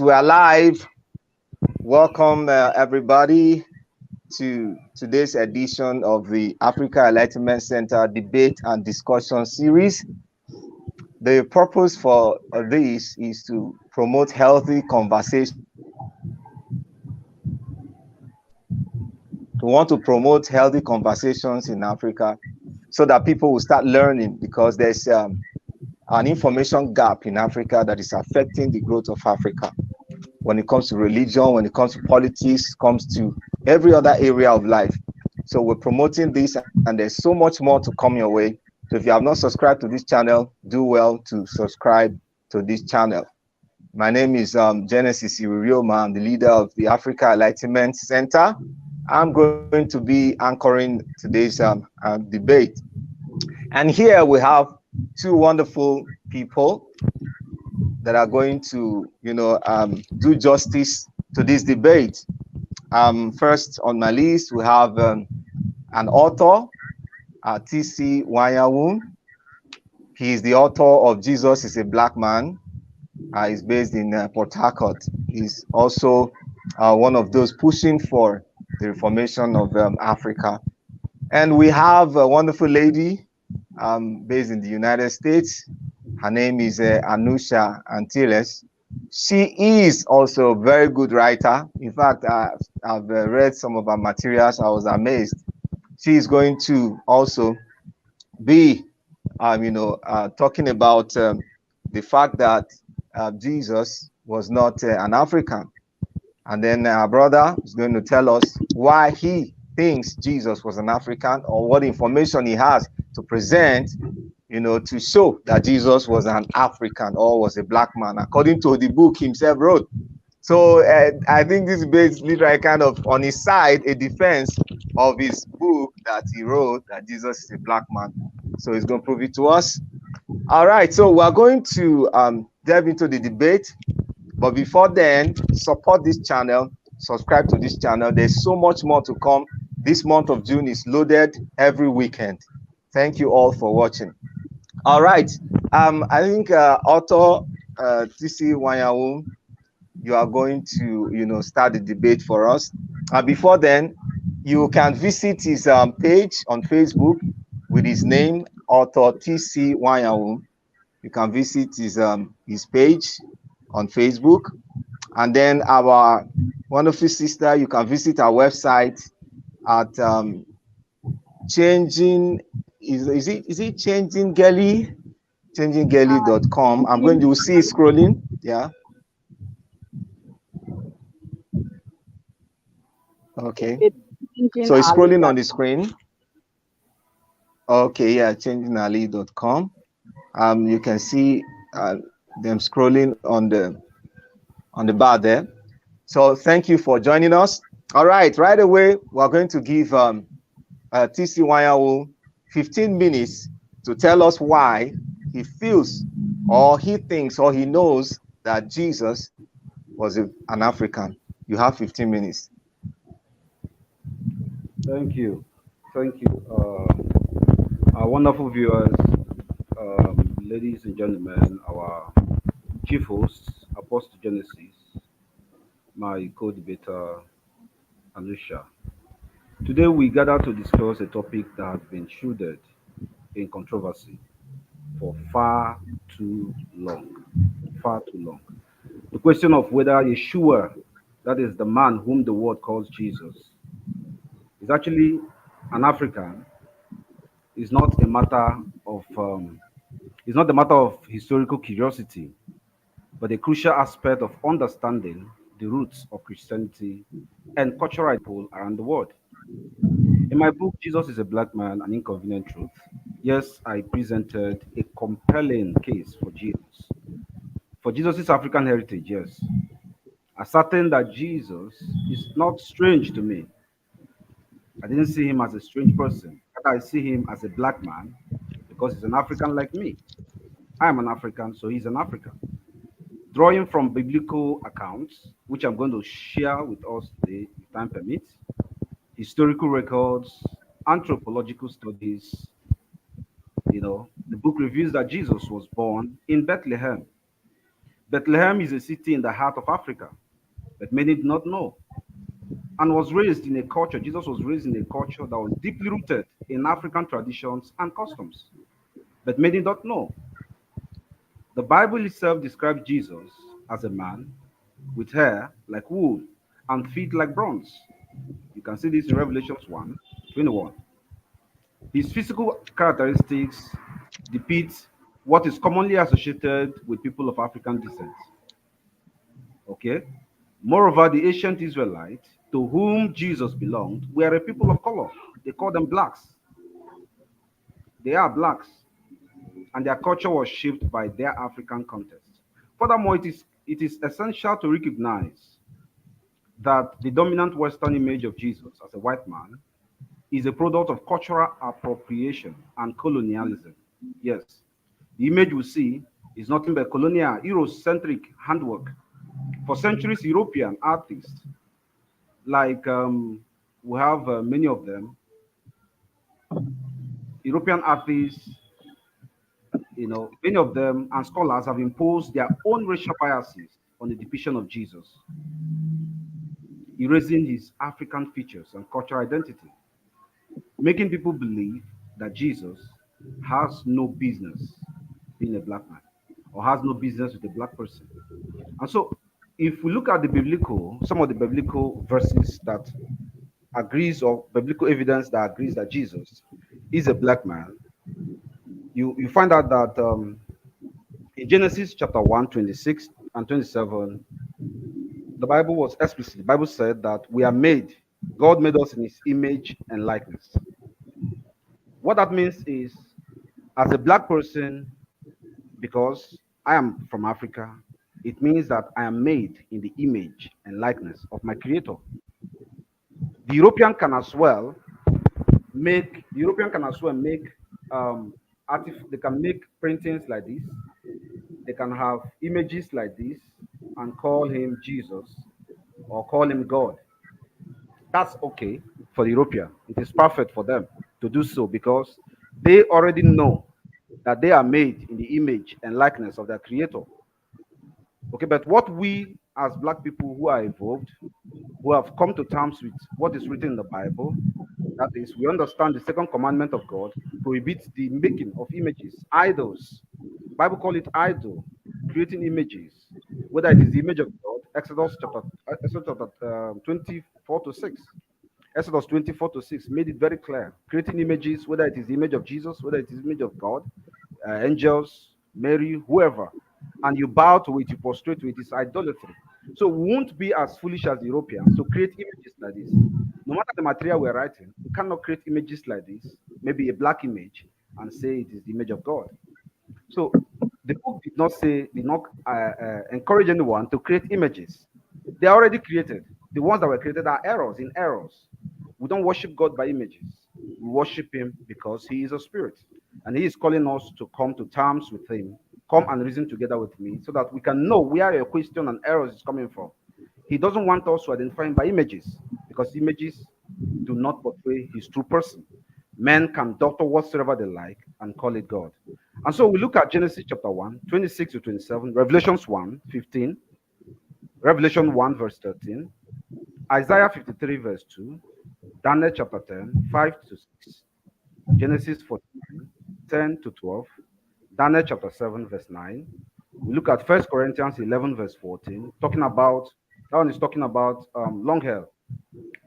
We are live. Welcome, everybody, to today's edition of the Africa Enlightenment Center Debate and Discussion Series. The purpose for this is to promote healthy conversation. We want to promote healthy conversations in Africa so that people will start learning, because there's an information gap in Africa that is affecting the growth of Africa. When it comes to religion, when it comes to politics, comes to every other area of life. So we're promoting this, and there's so much more to come your way. So if you have not subscribed to this channel, do well to subscribe to this channel. My name is Genesis Irioma. I'm the leader of the Africa Enlightenment Center. I'm going to be anchoring today's debate. And here we have two wonderful people that are going to, do justice to this debate. First on my list, we have an author, T.C. Wanyanwu. He is the author of Jesus is a Black Man. He's based in Port Harcourt. He's also one of those pushing for the reformation of Africa. And we have a wonderful lady based in the United States. Her name is Anoushah Antilles. She is also a very good writer. In fact, I've read some of her materials. I was amazed. She is going to also be, talking about the fact that Jesus was not an African. And then our brother is going to tell us why he thinks Jesus was an African, or what information he has to present, to show that Jesus was an African or was a Black man, according to the book himself wrote. So I think this is basically kind of on his side, a defense of his book that he wrote, that Jesus is a Black man. So he's going to prove it to us. All right, so we're going to delve into the debate. But before then, support this channel, subscribe to this channel. There's so much more to come. This month of June is loaded every weekend. Thank you all for watching. All right. I think author T.C. Wanyanwu, you are going to, start the debate for us. Before then, you can visit his page on Facebook with his name, author T.C. Wanyanwu. You can visit his page on Facebook. And then our wonderful sister, you can visit our website at changinggelly.com. I'm going to see it scrolling. Yeah. Okay. So it's scrolling on the screen. Okay, yeah, changinggelly.com. You can see them scrolling on the bar there. So thank you for joining us. All right, right away, we're going to give T.C. Wanyanwu 15 minutes to tell us why he feels, or he thinks, or he knows that Jesus was an African. You have 15 minutes. Thank you. Thank you. Our wonderful viewers, ladies and gentlemen, our chief host, Apostle Genesis, my co-debater, Anoushah. Today we gather to discuss a topic that has been shrouded in controversy for far too long. Far too long. The question of whether Yeshua, that is the man whom the world calls Jesus, is actually an African, is not a matter of is not a matter of historical curiosity, but a crucial aspect of understanding the roots of Christianity and cultural people around the world. In my book, Jesus is a Black Man, An Inconvenient Truth, yes, I presented a compelling case for Jesus. For Jesus' African heritage, yes. Asserting that Jesus is not strange to me. I didn't see him as a strange person. I see him as a Black man because he's an African like me. I am an African, so he's an African. Drawing from biblical accounts, which I'm going to share with us today, if time permits, historical records, anthropological studies. The book reveals that Jesus was born in Bethlehem. Bethlehem is a city in the heart of Africa, but many did not know. And was raised in a culture, Jesus was raised in a culture that was deeply rooted in African traditions and customs, but many don't know. The Bible itself describes Jesus as a man with hair like wool and feet like bronze. You can see this in Revelations 1:21. His physical characteristics depict what is commonly associated with people of African descent. Okay? Moreover, the ancient Israelites to whom Jesus belonged were a people of color. They called them blacks. They are blacks, and their culture was shaped by their African context. Furthermore, it is essential to recognize that the dominant Western image of Jesus as a white man is a product of cultural appropriation and colonialism. Yes, the image we see is nothing but colonial, Eurocentric handwork. For centuries, European artists, like we have many of them, European artists, many of them and scholars have imposed their own racial biases on the depiction of Jesus, erasing his African features and cultural identity, making people believe that Jesus has no business being a black man or has no business with a black person. And so, if we look at some of the biblical verses that agrees or biblical evidence that agrees that Jesus is a black man, you find out that in Genesis chapter 1, 26 and 27, the Bible was explicit. The Bible said that we are made, God made us in his image and likeness. What that means is, as a black person, because I am from Africa, it means that I am made in the image and likeness of my creator. The European can as well make they can make printings like this. They can have images like this and call him Jesus or call him God. That's okay for the European. It is perfect for them to do so because they already know that they are made in the image and likeness of their creator. Okay, but what we as black people who are evolved, who have come to terms with what is written in the Bible, that is, we understand the second commandment of God prohibits the making of images, idols. Bible call it idol, creating images, whether it is the image of God, Exodus chapter 24 to 6. Exodus 24 to 6 made it very clear. Creating images, whether it is the image of Jesus, whether it is the image of God, angels, Mary, whoever, and you bow to it, you prostrate to it, is idolatry. So we won't be as foolish as the Europeans to create images like this. No matter the material we're writing, we cannot create images like this, maybe a black image, and say it is the image of God. So the book did not encourage anyone to create images. They are already created. The ones that were created are errors in errors. We don't worship God by images. We worship him because he is a spirit. And he is calling us to come to terms with him, come and reason together with me, so that we can know where your question and errors is coming from. He doesn't want us to identify him by images, because images do not portray his true person. Men can doctor whatsoever they like and call it God. And so we look at Genesis chapter 1, 26 to 27, Revelations 1, 15, Revelation 1, verse 13, Isaiah 53, verse 2, Daniel chapter 10, 5 to 6, Genesis 49, 10 to 12, Daniel chapter 7, verse 9. We look at 1 Corinthians 11, verse 14, that one is talking about long hair.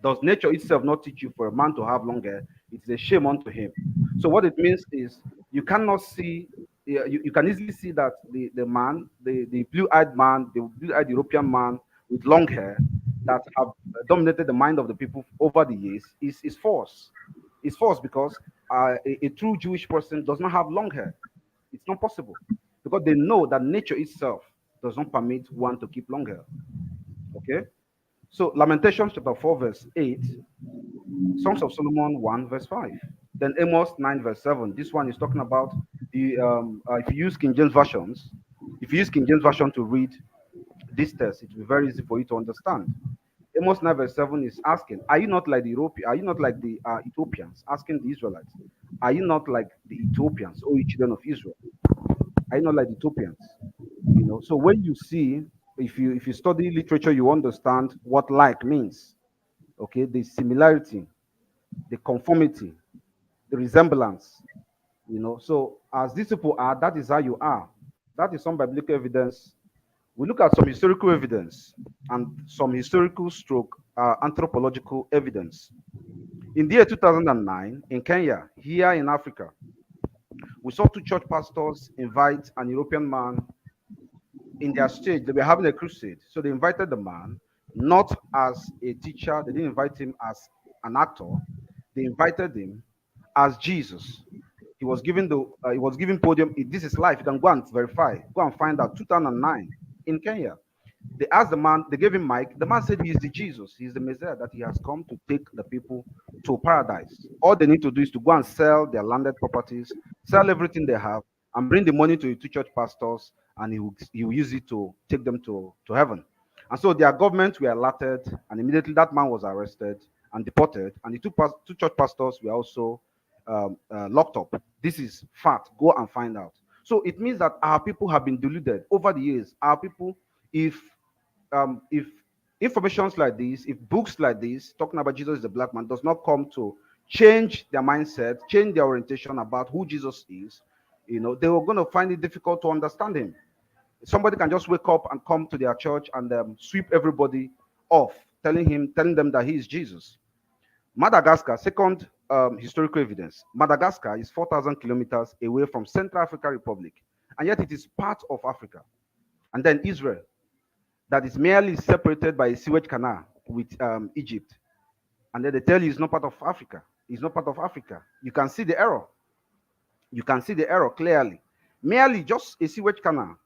Does nature itself not teach you for a man to have long hair? It is a shame unto him. So what it means is you cannot see, you can easily see that the man, the blue-eyed man, the blue-eyed European man with long hair that have dominated the mind of the people over the years is false. It's false because a true Jewish person does not have long hair. It's not possible because they know that nature itself does not permit one to keep long hair. Okay? So Lamentations chapter 4, verse 8, Songs of Solomon 1, verse 5. Then Amos 9, verse 7. This one is talking about the if you use King James versions, if you use King James version to read this text, it will be very easy for you to understand. Amos 9, verse 7 is asking, are you not like the Europeans? Are you not like the Ethiopians? Asking the Israelites, are you not like the Ethiopians, O you children of Israel? Are you not like the Ethiopians? So when you see, if you study literature, you understand what like means. Okay, the similarity, the conformity, the resemblance. So as these people are, that is how you are. That is some biblical evidence. We look at some historical evidence and some historical stroke anthropological evidence. In the year 2009, in Kenya, here in Africa, we saw two church pastors invite an European man in their stage. They were having a crusade. So they invited the man, not as a teacher, they didn't invite him as an actor, they invited him as Jesus. He was given podium. This is life. You can go and verify, go and find out. 2009 in Kenya. They asked the man, they gave him mic. The man said he is the Jesus, he is the Messiah, that he has come to take the people to paradise. All they need to do is to go and sell their landed properties, sell everything they have, and bring the money to the two church pastors, and he will use it to take them to heaven. And so their government were alerted, and immediately that man was arrested and deported, and the two church pastors were also locked up. This is fact. Go and find out. So it means that our people have been deluded over the years. Our people, if if informations like this, if books like this talking about Jesus is a black man does not come to change their mindset, change their orientation about who Jesus is, they were going to find it difficult to understand him. Somebody can just wake up and come to their church and sweep everybody off, telling them that he is Jesus. Madagascar, second historical evidence. Madagascar is 4,000 kilometers away from Central African Republic, and yet it is part of Africa. And then Israel, that is merely separated by a sewage canal with Egypt. And then they tell you it's not part of Africa. It's not part of Africa. You can see the error. You can see the error clearly. Merely just a sewage canal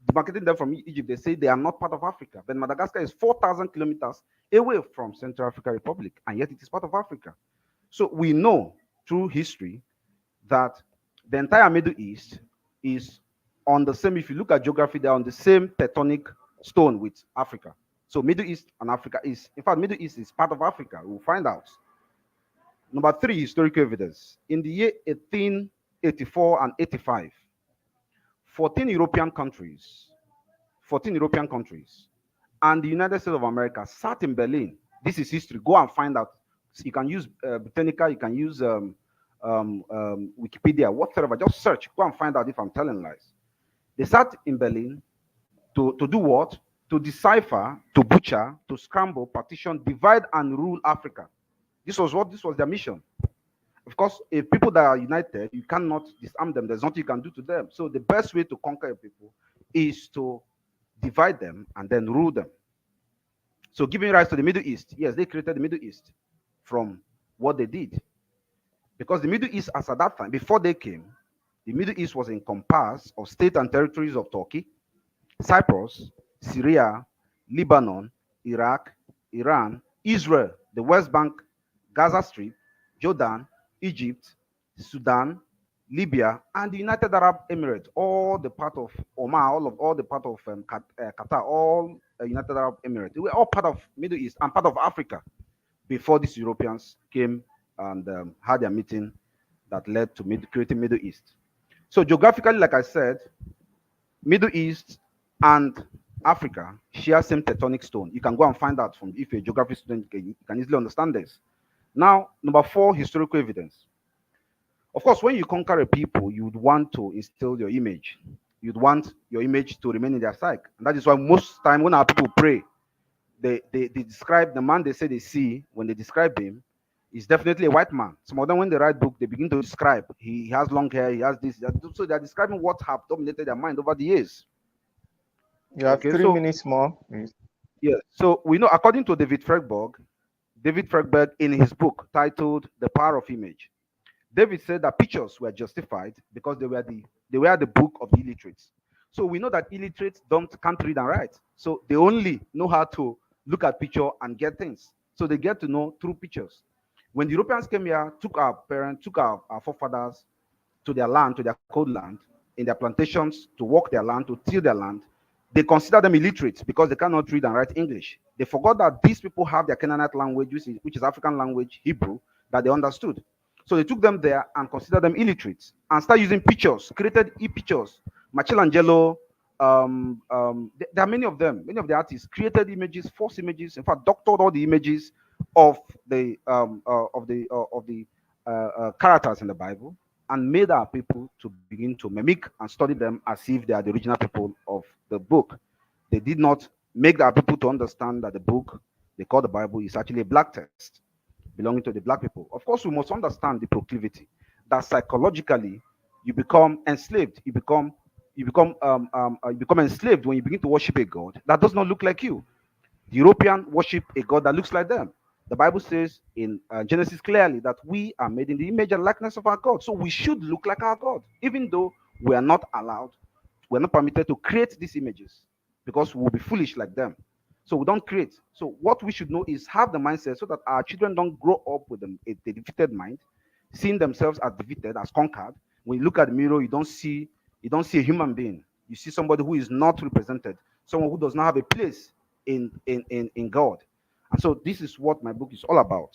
demarcating them from Egypt, they say they are not part of Africa. But Madagascar is 4,000 kilometers away from Central African Republic, and yet it is part of Africa. So we know through history that the entire Middle East is on the same, if you look at geography, they're on the same tectonic stone with Africa. So Middle East and Africa is, in fact, Middle East is part of Africa. We'll find out. Number three, historical evidence. In the year 1884 and 85, 14 European countries, 14 European countries, and the United States of America sat in Berlin. This is history. Go and find out. You can use Britannica, you can use Wikipedia, whatever. Just search. Go and find out if I'm telling lies. They sat in Berlin to do what? To decipher, to butcher, to scramble, partition, divide, and rule Africa. This was their mission. Of course, if people that are united, you cannot disarm them. There's nothing you can do to them. So the best way to conquer a people is to divide them and then rule them. So giving rise to the Middle East, yes, they created the Middle East from what they did. Because the Middle East, as at that time, before they came, the Middle East was encompassed of states and territories of Turkey, Cyprus, Syria, Lebanon, Iraq, Iran, Israel, the West Bank, Gaza Strip, Jordan, Egypt, Sudan, Libya, and the United Arab Emirates, all the part of Oman, all the part of Qatar, all United Arab Emirates. They were all part of Middle East and part of Africa before these Europeans came and had their meeting that led to creating Middle East. So geographically, like I said, Middle East and Africa share same tectonic stone. You can go and find out from, if you're a geography student, you can easily understand this. Now, number four, historical evidence. Of course, when you conquer a people, you would want to instill your image. You'd want your image to remain in their psyche. And that is why most time when our people pray, they describe the man they say they see, when they describe him, is definitely a white man. Some of them, when they write book, they begin to describe. He has long hair, he has this. So they're describing what have dominated their mind over the years. You have 3 minutes more. Yeah, so we know, according to David Freiberg, in his book titled The Power of Image, David said that pictures were justified because they were the book of the illiterates. So we know that illiterates can't read and write. So they only know how to look at picture and get things. So they get to know through pictures. When the Europeans came here, took our parents, took our forefathers to their land, to their cold land, in their plantations, to work their land, to till their land, they consider them illiterate because they cannot read and write English. They forgot that these people have their Canaanite language, which is African language, Hebrew, that they understood. So they took them there and considered them illiterate and started using pictures, created e-pictures. Michelangelo there are many of them. Many of the artists created images, false images. In fact, doctored all the images of the characters in the Bible, and made our people to begin to mimic and study them as if they are the original people of the book. They did not make our people to understand that the book they call the Bible is actually a black text belonging to the black people. Of course, we must understand the proclivity that psychologically you become enslaved. You become enslaved when you begin to worship a God that does not look like you. The European worship a God that looks like them. The Bible says in Genesis clearly that we are made in the image and likeness of our God. So we should look like our God, even though we are not allowed, we're not permitted to create these images because we'll be foolish like them. So we don't create. So what we should know is have the mindset so that our children don't grow up with a defeated mind, seeing themselves as defeated, as conquered. When you look at the mirror, you don't see a human being. You see somebody who is not represented, someone who does not have a place in God. And so this is what my book is all about.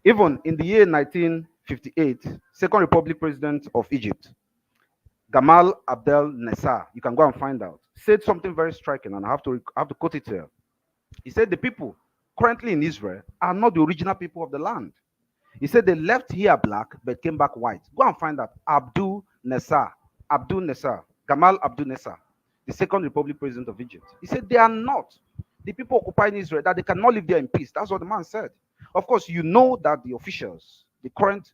Even in the year 1958, Second Republic President of Egypt, Gamal Abdel Nasser, you can go and find out, said something very striking, and I have to quote it here. He said the people currently in Israel are not the original people of the land. He said they left here black but came back white. Go and find out. Abdul Nasser, Gamal Abdul Nasser, the Second Republic President of Egypt. He said they are not the people occupying Israel, that they cannot live there in peace. That's what the man said. Of course, you know that the officials, the current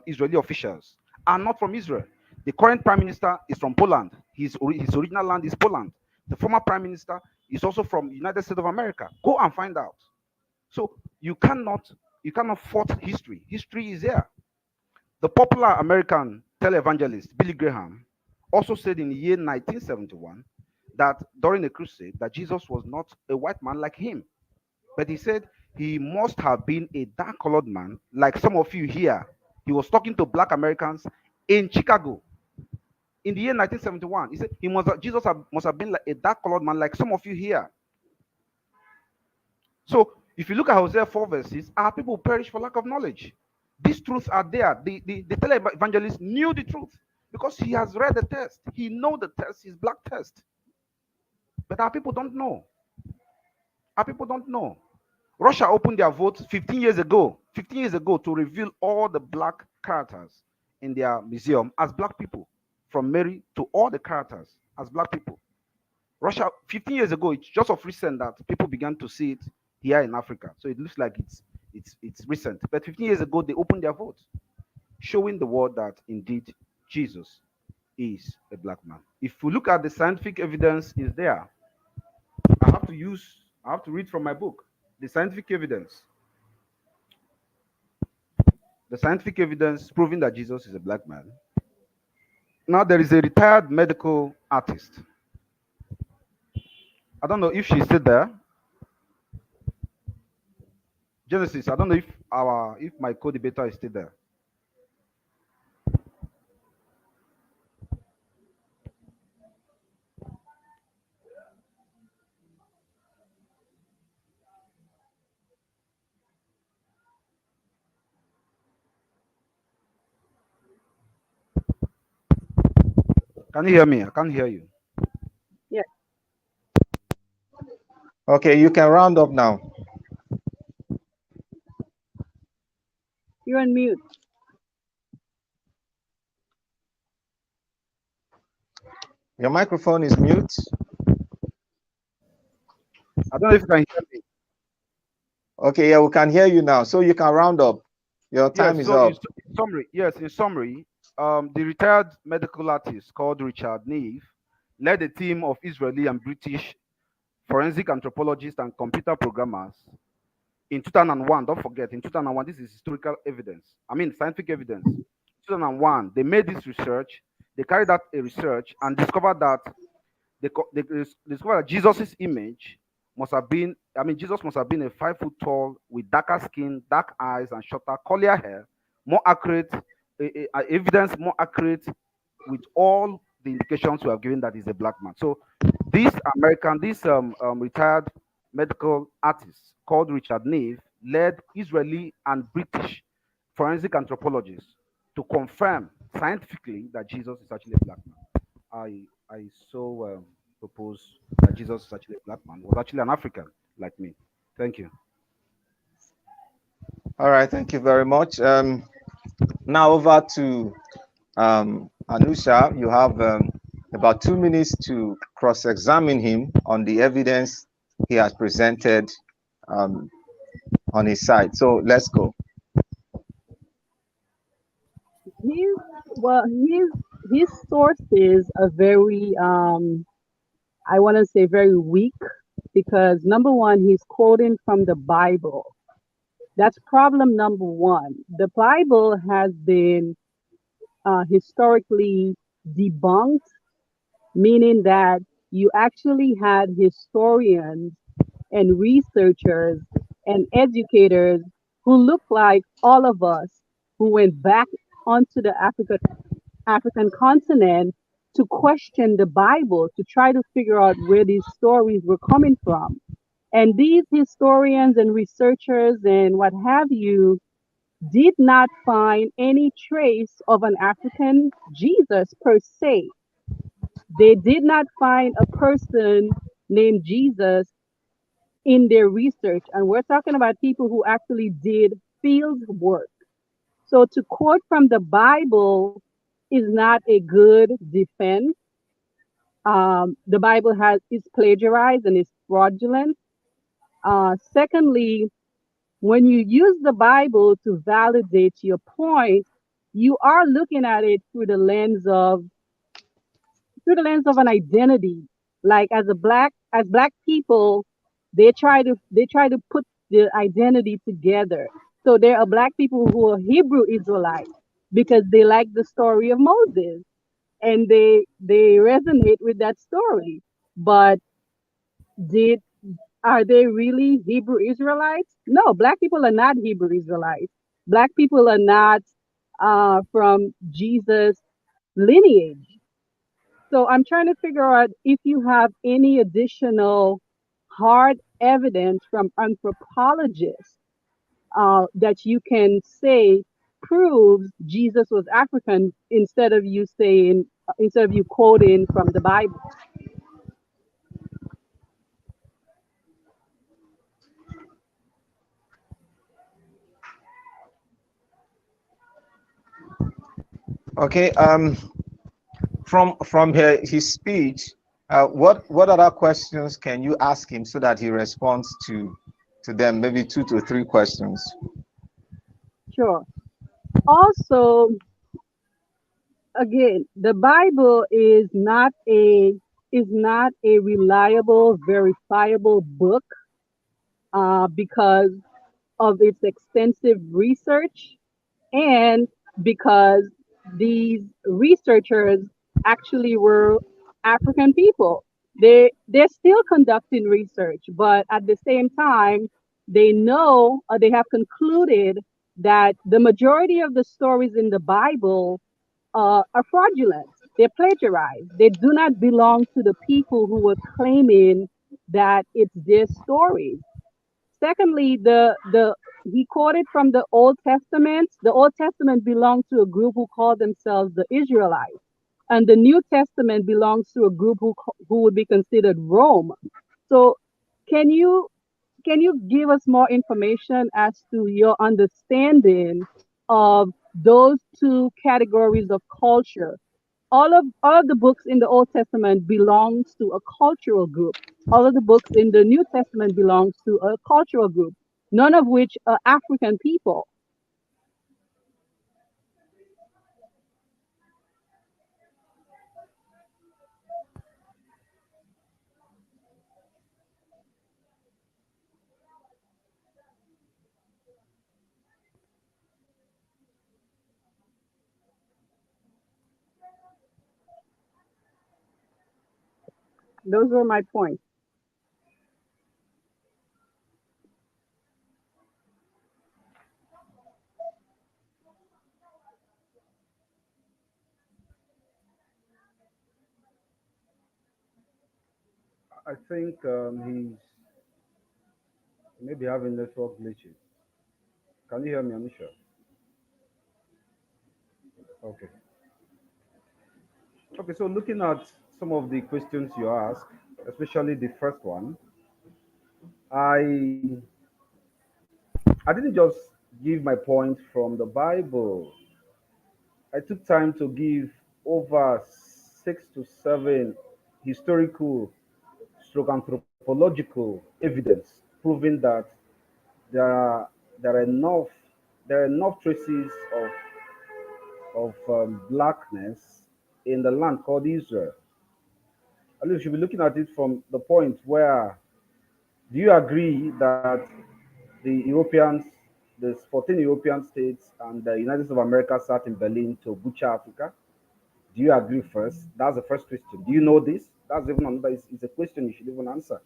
Israeli officials, are not from Israel. The current prime minister is from Poland. His original land is Poland. The former prime minister is also from United States of America. Go and find out. So you cannot fault history. History is there. The popular American televangelist Billy Graham also said in the year 1971 that during a crusade that Jesus was not a white man like him, but he said he must have been a dark-colored man like some of you here. He was talking to black Americans in Chicago in the year 1971. He said Jesus must have been like a dark-colored man like some of you here. So if you look at Hosea 4 verses, our people perish for lack of knowledge. These truths are there. The televangelist knew the truth because he has read the text. He know the text is black text. But our people don't know. Our people don't know. Russia opened their votes 15 years ago. 15 years ago to reveal all the black characters in their museum as black people, from Mary to all the characters as black people. Russia 15 years ago, it's just of recent that people began to see it here in Africa. So it looks like it's recent. But 15 years ago, they opened their votes, showing the world that indeed Jesus is a black man. If we look at the scientific evidence, is there. I have to read from my book. The scientific evidence. The scientific evidence proving that Jesus is a black man. Now there is a retired medical artist. I don't know if she's still there. Genesis, I don't know if my co-debater is still there. Can you hear me? I can't hear you. Yeah, Okay, you can round up now. you're on mute. Your microphone is mute. I don't know if you can hear me. Okay, yeah, we can hear you now. So you can round up. Your time Yes, is so up. in summary, the retired medical artist called Richard Neve led a team of Israeli and British forensic anthropologists and computer programmers in 2001. Don't forget, in 2001, this is historical evidence. I mean, scientific evidence. 2001, they made this research. They carried out a research and discovered that they discovered that Jesus' image must have been, Jesus must have been a 5 foot tall with darker skin, dark eyes, and shorter, curlier hair, more accurate, evidence more accurate with all the indications we have given that he's a black man. So this retired medical artist called Richard Neve led Israeli and British forensic anthropologists to confirm scientifically that Jesus is actually a black man. I so propose that Jesus is actually a black man, was actually an African like me. Thank you. All right, thank you very much. Now over to Anoushah. You have about 2 minutes to cross-examine him on the evidence he has presented um, on his side. So let's go. His well, his sources are very I want to say very weak because number one, he's quoting from the Bible. That's problem number one. The Bible has been historically debunked, meaning that you actually had historians and researchers and educators who look like all of us who went back onto the African continent to question the Bible to try to figure out where these stories were coming from. And these historians and researchers and what have you did not find any trace of an African Jesus per se. They did not find a person named Jesus in their research. And we're talking about people who actually did field work. So to quote from the Bible is not a good defense. The Bible is plagiarized and is fraudulent. Secondly, when you use the Bible to validate your point, you are looking at it through the lens of an identity. Like as black people, they try to put the identity together. So there are black people who are Hebrew Israelites because they like the story of Moses and they resonate with that story. But did are they really Hebrew Israelites? No, black people are not Hebrew Israelites. Black people are not from Jesus lineage. So I'm trying to figure out if you have any additional hard evidence from anthropologists that you can say proves Jesus was African instead of you quoting from the Bible. Okay. From his speech, what other questions can you ask him so that he responds to them? Maybe 2 to 3 questions. Sure. Also, again, the Bible is not a reliable, verifiable book because of its extensive research and because these researchers actually were African people. They're still conducting research, but at the same time, they know or they have concluded that the majority of the stories in the Bible are fraudulent. They're plagiarized. They do not belong to the people who were claiming that it's their stories. Secondly, the he quoted from the Old Testament. The Old Testament belonged to a group who called themselves the Israelites, and the New Testament belongs to a group who would be considered Rome. So, can you can you give us more information as to your understanding of those two categories of culture? All of the books in the Old Testament belongs to a cultural group. All of the books in the New Testament belongs to a cultural group, none of which are African people. Those were my points. I think he's maybe having network glitches. Can you hear me, Anoushah? Okay. Okay, so looking at some of the questions you ask, especially the first one, I I didn't just give my point from the Bible. I took time to give over 6 to 7 historical stroke anthropological evidence proving that there are there are enough there are enough traces of blackness in the land called Israel. At least you should be looking at it from the point where, do you agree that the Europeans, the 14 European states and the United States of America sat in Berlin to butcher Africa? Do you agree first? That's the first question. Do you know this? That's even another, it's a question you should even answer.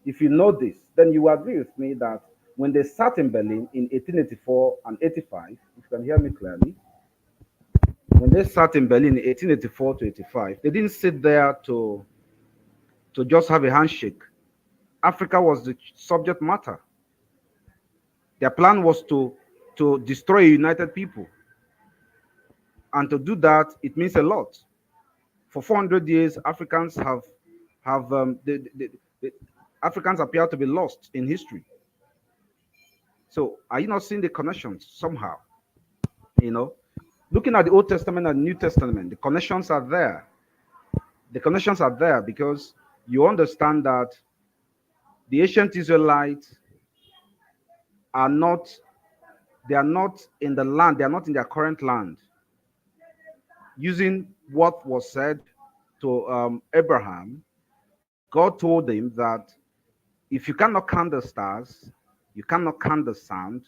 If you know this, then you agree with me that when they sat in Berlin in 1884 and 85, if you can hear me clearly, when they sat in Berlin in 1884 to 85, they didn't sit there to just have a handshake. Africa was the subject matter. Their plan was to destroy a united people, and to do that, it means a lot. For 400 years, Africans have the Africans appear to be lost in history. So, are you not seeing the connections somehow? You know, looking at the Old Testament and New Testament, the connections are there. The connections are there because you understand that the ancient Israelites are not, they are not in the land, they are not in their current land. Using what was said to Abraham, God told him that if you cannot count the stars, you cannot count the sand,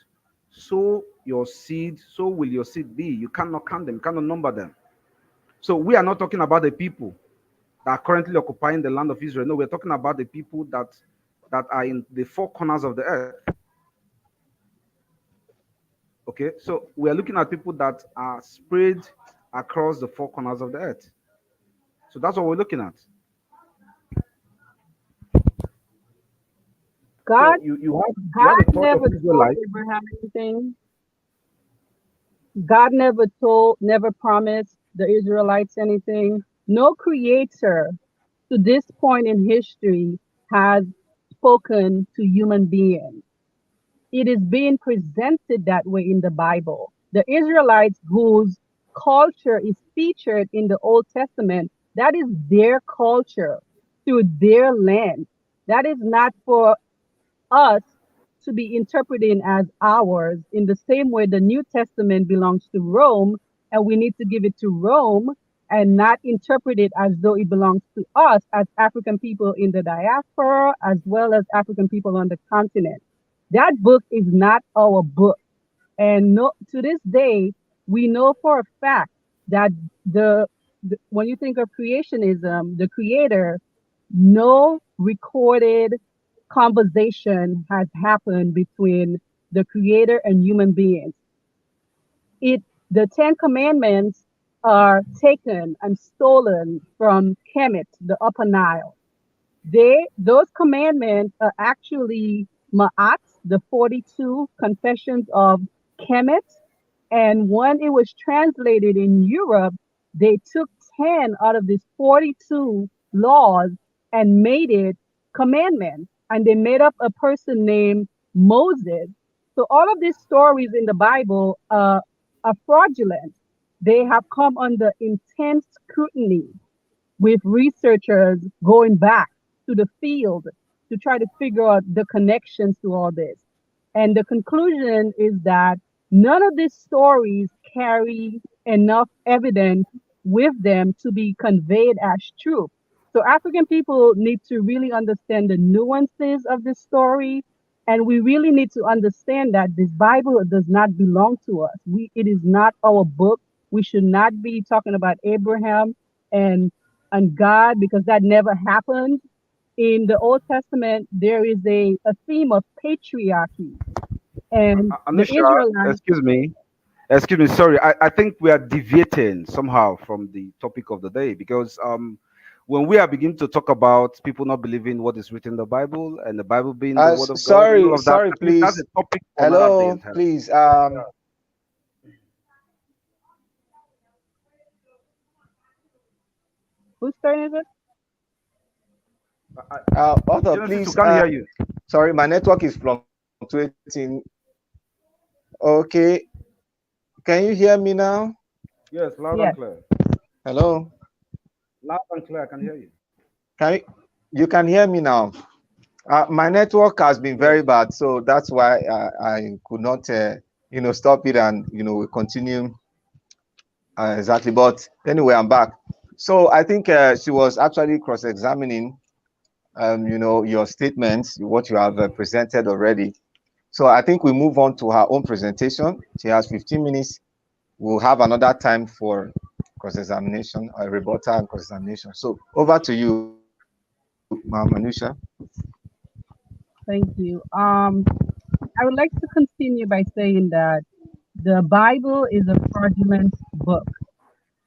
so will your seed be. You cannot count them, you cannot number them. So we are not talking about the people that are currently occupying the land of Israel. No, we're talking about the people that are in the four corners of the earth. Okay, so we are looking at people that are spread across the four corners of the earth. So that's what we're looking at. God, So you have God a thought of never told Israelite. Abraham anything. God never told, never promised the Israelites anything. No creator to this point in history has spoken to human beings. It is being presented that way in the Bible. The Israelites, whose culture is featured in the Old Testament, that is their culture through their land. That is not for us to be interpreting as ours in the same way the New Testament belongs to Rome, and we need to give it to Rome and not interpret it as though it belongs to us as African people in the diaspora as well as African people on the continent. That book is not our book. And no, to this day, we know for a fact that when you think of creationism, the creator, no recorded conversation has happened between the creator and human beings. It the Ten Commandments are taken and stolen from Kemet, the Upper Nile. Those commandments are actually Ma'at, the 42 confessions of Kemet. And when it was translated in Europe, they took 10 out of these 42 laws and made it commandments. And they made up a person named Moses. So all of these stories in the Bible are fraudulent. They have come under intense scrutiny with researchers going back to the field to try to figure out the connections to all this. And the conclusion is that none of these stories carry enough evidence with them to be conveyed as truth. So African people need to really understand the nuances of this story. And we really need to understand that this Bible does not belong to us. It is not our book. We should not be talking about Abraham and God because that never happened. In the Old Testament, there is a theme of patriarchy, and the Anusha, Israelites. excuse me, sorry. I think we are deviating somehow from the topic of the day because when we are beginning to talk about people not believing what is written in the Bible and the Bible being the word of God and all Sorry, of that, sorry, I think that's please. a topic for another day Hello, entirely. please. Whose turn is it? Author, Genesis, we please. can't hear you. Sorry, my network is fluctuating. Okay, can you hear me now? Yes, loud and Yes. clear. Hello, Loud and clear. I can hear you. can you can hear me now? My network has been Yes. very bad, so that's why I could not, stop it and we continue exactly. But anyway, I'm back. So I think she was actually cross-examining, your statements, what you have presented already. So I think we move on to her own presentation. She has 15 minutes. We'll have another time for cross-examination, rebuttal and cross-examination. So over to you, Ma'am Anoushah. Thank you. I would like to continue by saying that the Bible is a fraudulent book.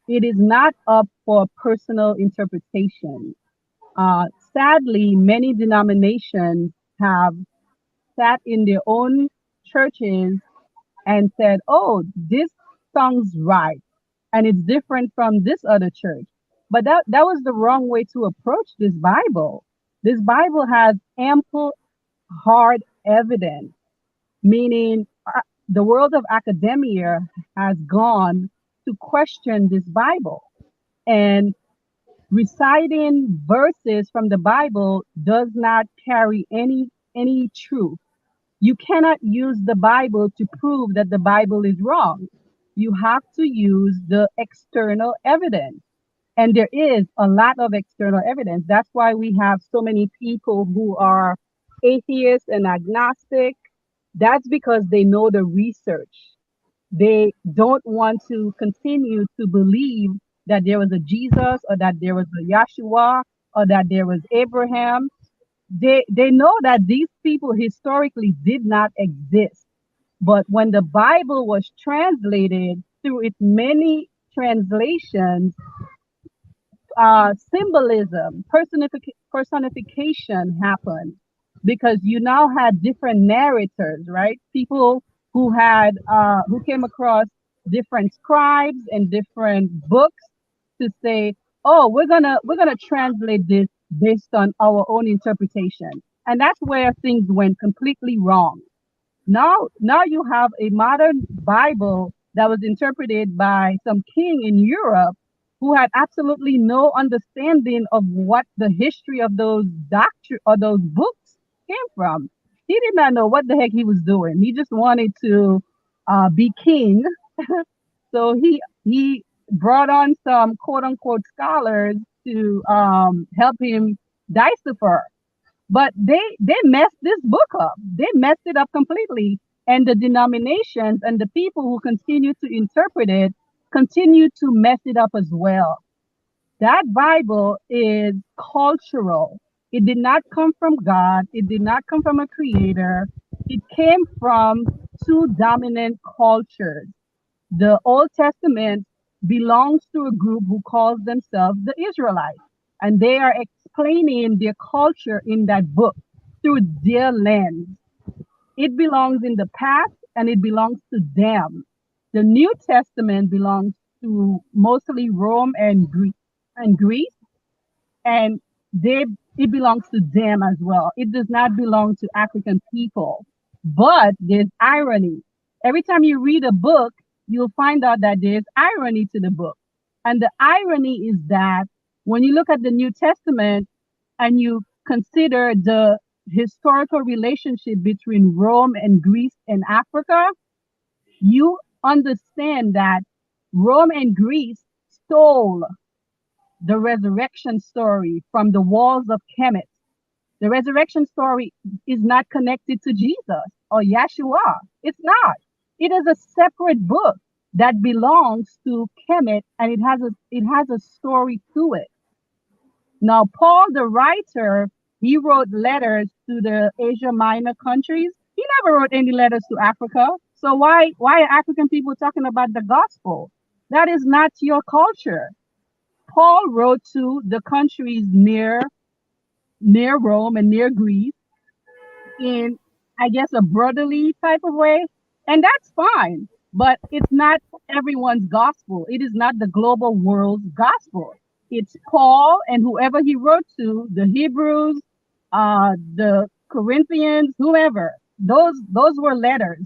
It is not up for personal interpretation. Sadly, many denominations have sat in their own churches and said, "Oh, this sounds right, and it's different from this other church." But that was the wrong way to approach this Bible. This Bible has ample hard evidence, meaning the world of academia has gone to question this Bible. And reciting verses from the Bible does not carry any truth. You cannot use the Bible to prove that the Bible is wrong. You have to use the external evidence. And there is a lot of external evidence. That's why we have so many people who are atheists and agnostic. That's because they know the research. They don't want to continue to believe that there was a Jesus or that there was a Yahshua or that there was Abraham. They know that these people historically did not exist. But when the Bible was translated through its many translations, symbolism, personification happened because you now had different narrators, right? People who came across different scribes and different books to say, "Oh, we're gonna translate this based on our own interpretation," and that's where things went completely wrong. Now you have a modern Bible that was interpreted by some king in Europe who had absolutely no understanding of what the history of those doctrine or those books came from. He did not know what the heck he was doing. He just wanted to be king. So he brought on some quote unquote scholars to help him decipher, but they messed this book up. They messed it up completely. And the denominations and the people who continue to interpret it continue to mess it up as well. That Bible is cultural. It did not come from God. It did not come from a creator. It came from two dominant cultures. The Old Testament belongs to a group who calls themselves the Israelites, and they are explaining their culture in that book through their lens. It belongs in the past and it belongs to them. The New Testament belongs to mostly Rome and Greece, and they it belongs to them as well. It does not belong to African people. But there's irony. Every time you read a book, you'll find out that there's irony to the book. And the irony is that when you look at the New Testament and you consider the historical relationship between Rome and Greece and Africa, you understand that Rome and Greece stole the resurrection story from the walls of Kemet. The resurrection story is not connected to Jesus or Yeshua. It's not. It is a separate book that belongs to Kemet, and it has a story to it. Now, Paul the writer, he wrote letters to the Asia Minor countries. He never wrote any letters to Africa. So why are African people talking about the gospel? That is not your culture. Paul wrote to the countries near Rome and near Greece in, I guess, a brotherly type of way, and that's fine. But it's not everyone's gospel. It is not the global world's gospel. It's Paul and whoever he wrote to, the Hebrews, the Corinthians, whoever. Those were letters.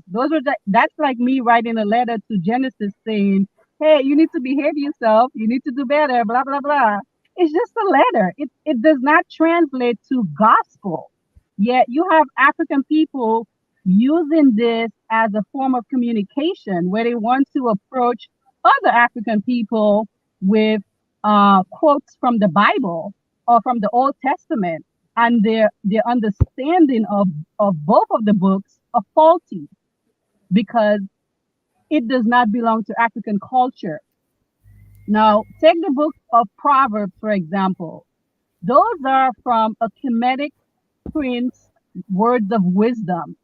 That's like me writing a letter to Genesis saying, "Hey, you need to behave yourself. You need to do better." Blah blah blah. It's just a letter. It does not translate to gospel. Yet you have African people using this as a form of communication where they want to approach other African people with quotes from the Bible or from the Old Testament, and their understanding of both of the books are faulty because it does not belong to African culture. Now, take the book of Proverbs, for example. Those are from a Kemetic prince, words of wisdom.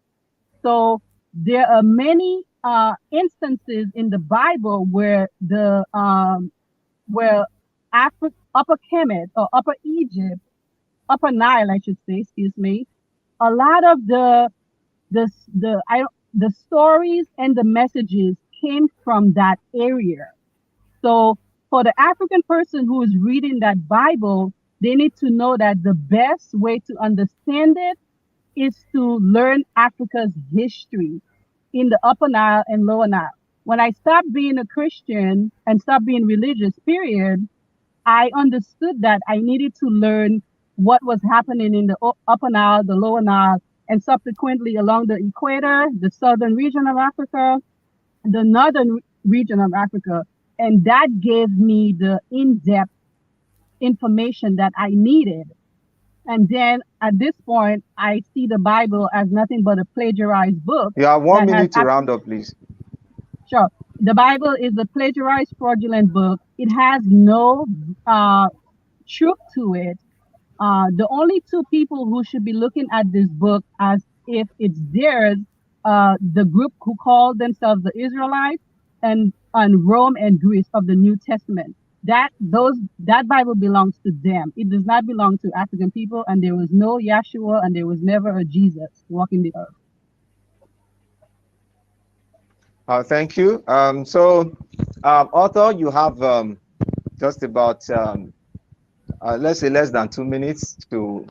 So there are many instances in the Bible where where Upper Kemet or Upper Egypt, Upper Nile, I should say, excuse me, a lot of the the stories and the messages came from that area. So for the African person who is reading that Bible, they need to know that the best way to understand it is to learn Africa's history in the Upper Nile and Lower Nile. When I stopped being a Christian and stopped being religious, period, I understood that I needed to learn what was happening in the Upper Nile, the Lower Nile, and subsequently along the equator, the southern region of Africa, the northern region of Africa. And that gave me the in-depth information that I needed. And then at this point, I see the Bible as nothing but a plagiarized book You have one that has minute to round up, please. sure. The Bible is a plagiarized, fraudulent book. It has no truth to it. The only two people who should be looking at this book as if it's theirs, the group who call themselves the Israelites, and Rome and Greece of the New Testament. That Bible belongs to them. It does not belong to African people, and there was no Yeshua, and there was never a Jesus walking the earth. Thank you. Author, you have just about let's say less than 2 minutes to,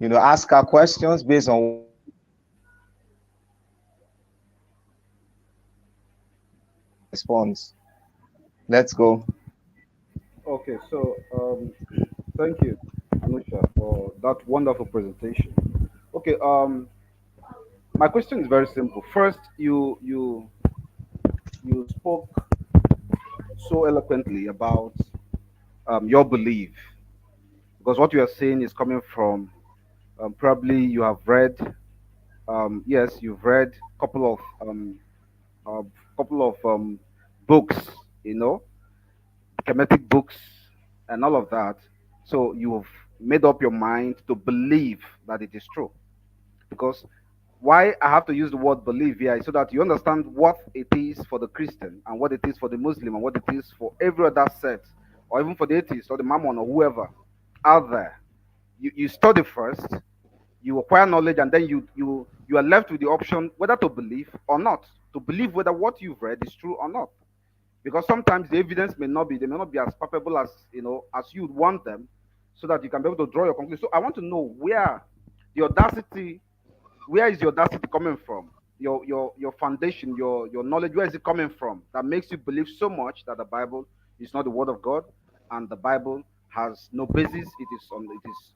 ask our questions based on response. Let's go. Okay, so thank you, Anoushah, for that wonderful presentation. Okay, my question is very simple. First, you spoke so eloquently about your belief, because what you are saying is coming from probably you have read, yes, you've read a couple of books, you know, Kemetic books and all of that. So you've made up your mind to believe that it is true. Because why I have to use the word believe here is so that you understand what it is for the Christian and what it is for the Muslim and what it is for every other sect, or even for the atheist or the Mammon or whoever out there. You study first, you acquire knowledge, and then you are left with the option whether to believe or not. To believe whether what you've read is true or not, because sometimes the evidence may not be as palpable as as you would want them, so that you can be able to draw your conclusion. So I want to know the audacity where is your audacity coming from? Your foundation, your knowledge, where is it coming from that makes you believe so much that the Bible is not the word of God and the Bible has no basis? It is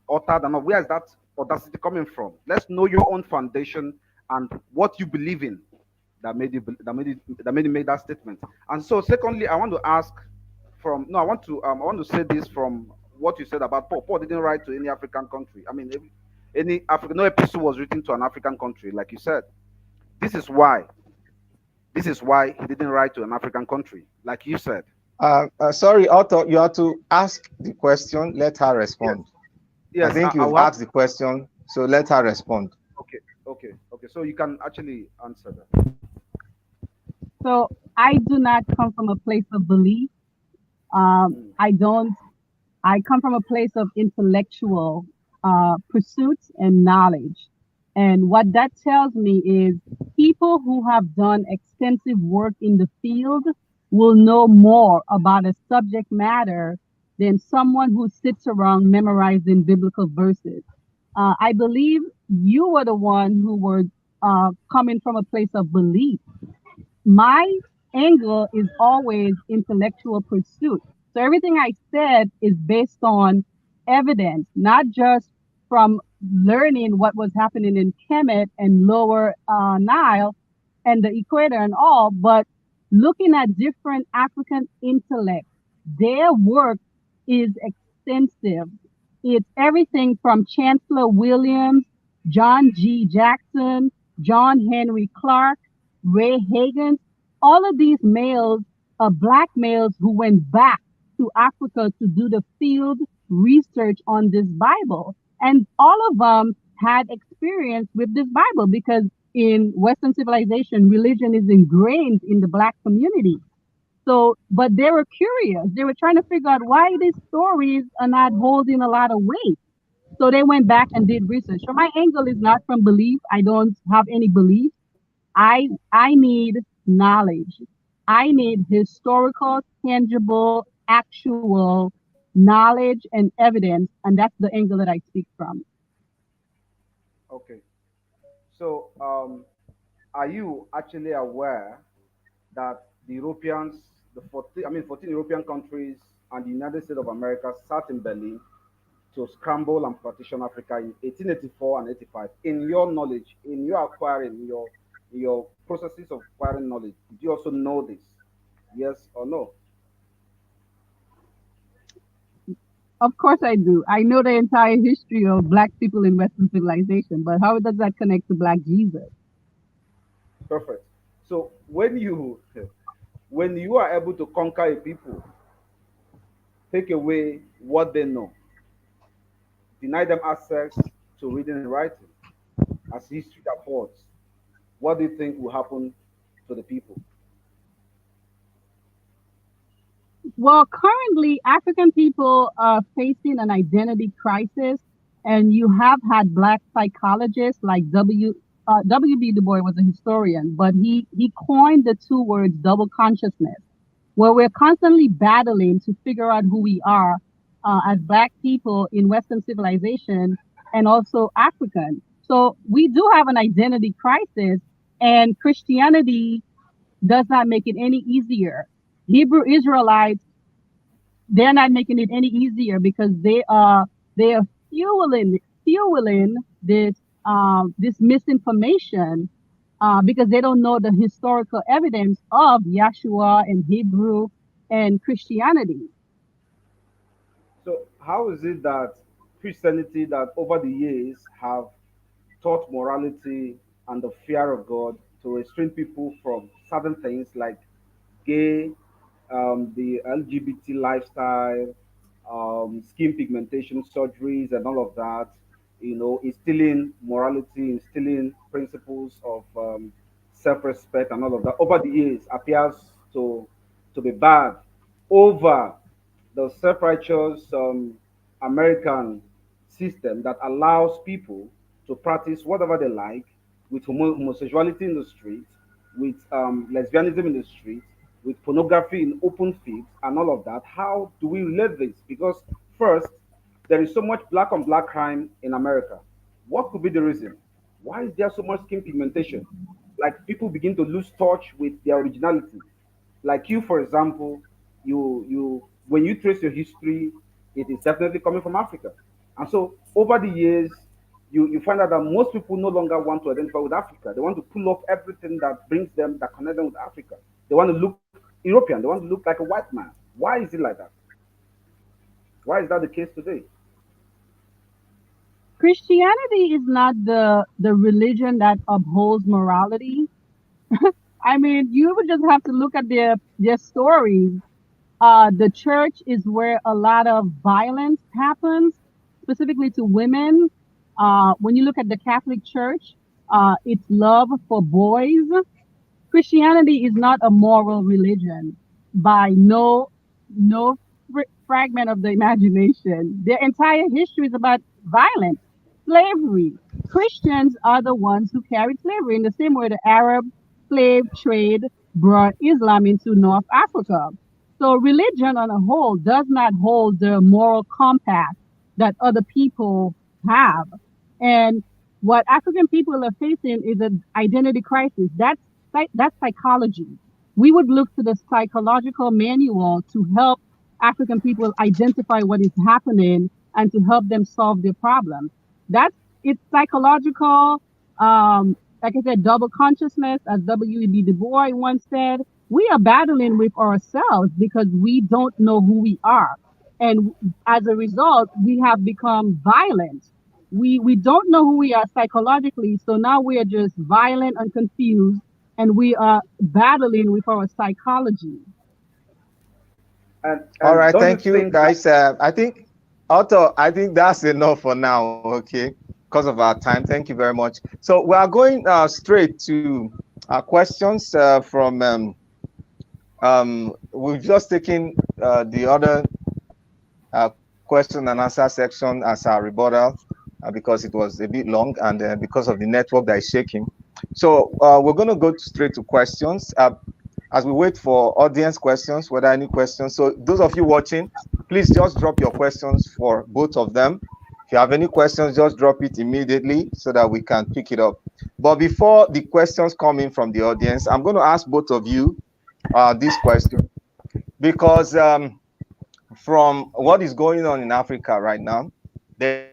uttered, and where is that audacity coming from? Let's know your own foundation and what you believe in that made you make that statement. And so, secondly, I want to ask from no, I want to say this from what you said about Paul. Paul didn't write to any African country. I mean, any African, no epistle was written to an African country, like you said. This is why. This is why he didn't write to an African country, like you said. Sorry, author, you have to ask the question. Let her Yes, respond. I yes. think I you've will have. asked the question, so let her respond. Okay, okay. So you can actually answer that. So I do not come from a place of belief. Mm, I don't. I come from a place of intellectual pursuits and knowledge. And what that tells me is people who have done extensive work in the field will know more about a subject matter than someone who sits around memorizing biblical verses. I believe you were the one who were coming from a place of belief. My angle is always intellectual pursuit. So everything I said is based on evidence, not just from learning what was happening in Kemet and Lower Nile and the equator and all, but looking at different African intellects. Their work is extensive. It's everything from Chancellor Williams, John G. Jackson, John Henry Clark, Ray Hagan, all of these males are black males who went back to Africa to do the field research on this Bible. And all of them had experience with this Bible because in Western civilization, religion is ingrained in the black community. So, but they were curious. They were trying to figure out why these stories are not holding a lot of weight. So they went back and did research. So my angle is not from belief. I don't have any belief. I need knowledge. I need historical, tangible, actual knowledge and evidence, and that's the angle that I speak from. Okay. So, are you actually aware that the Europeans, the 14, 14 European countries and the United States of America sat in Berlin to scramble and partition Africa in 1884 and 85? In your knowledge, in your acquiring, in your processes of acquiring knowledge, did you also know this? Yes or no? Of course I do. I know the entire history of black people in Western civilization, but how does that connect to black Jesus? Perfect. So when you are able to conquer a people, take away what they know, deny them access to reading and writing, as history affords, what do you think will happen to the people? Well, currently, African people are facing an identity crisis, and you have had black psychologists like W.B. Du Bois was a historian, but he coined the two words double consciousness, where we're constantly battling to figure out who we are as black people in Western civilization and also African. So we do have an identity crisis, and Christianity does not make it any easier. Hebrew Israelites, they're not making it any easier because they are fueling this misinformation because they don't know the historical evidence of Yahshua and Hebrew and Christianity. So how is it that Christianity that over the years have taught morality and the fear of God to restrain people from certain things like gay, the LGBT lifestyle, skin pigmentation surgeries, and all of that. You know, instilling morality, instilling principles of self-respect, and all of that over the years appears to be bad over the self-righteous American system that allows people to practice whatever they like with homosexuality in the street, with lesbianism in the street, with pornography in open fields, and all of that. How do we relate this? Because first, there is so much black on black crime in America. What could be the reason? Why is there so much skin pigmentation? Like people begin to lose touch with their originality. Like you, for example, you when you trace your history, it is definitely coming from Africa. And so over the years, you find out that most people no longer want to identify with Africa. They want to pull off everything that brings them, that connect them with Africa. They want to look European. They want to look like a white man. Why is it like that? Why is that the case today? Christianity is not the religion that upholds morality. I mean, you would just have to look at their stories. The church is where a lot of violence happens, specifically to women. When you look at the Catholic Church, it's love for boys. Christianity is not a moral religion by no fragment of the imagination. Their entire history is about violence, slavery. Christians are the ones who carried slavery in the same way the Arab slave trade brought Islam into North Africa. So religion on a whole does not hold the moral compass that other people have. And what African people are facing is an identity crisis. That's psychology. We would look to the psychological manual to help African people identify what is happening and to help them solve their problems. That's it's psychological. Like I said, double consciousness, as W.E.B. Du Bois once said, we are battling with ourselves because we don't know who we are. And as a result, we have become violent. We don't know who we are psychologically, so now we are just violent and confused, and we are battling with our psychology. All And right, don't you thank you, think that? guys. I think, Otto, I think that's enough for now, okay? Because of our time. Thank you very much. So we are going straight to questions from. We've just taken the other question and answer section as our rebuttal because it was a bit long and because of the network that is shaking. So we're going to go straight to questions. As we wait for audience questions, whether any questions. So those of you watching, please just drop your questions for both of them. If you have any questions, just drop it immediately so that we can pick it up. But before the questions come in from the audience, I'm going to ask both of you this question because from what is going on in Africa right now, there's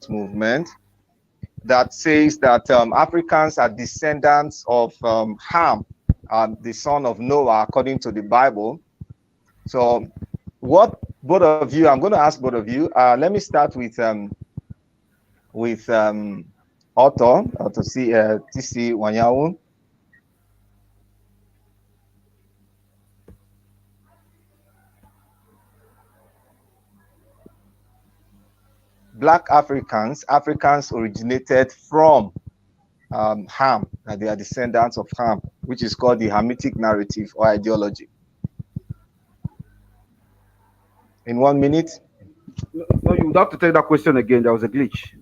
a movement that says that Africans are descendants of Ham, the son of Noah, according to the Bible. So, what both of you? I'm going to ask both of you. Let me start with Otto see TC Wanyanwu. Black Africans originated from Ham, and they are descendants of Ham, which is called the Hamitic narrative or ideology. In 1 minute. No, you would have to take that question again. There was a glitch.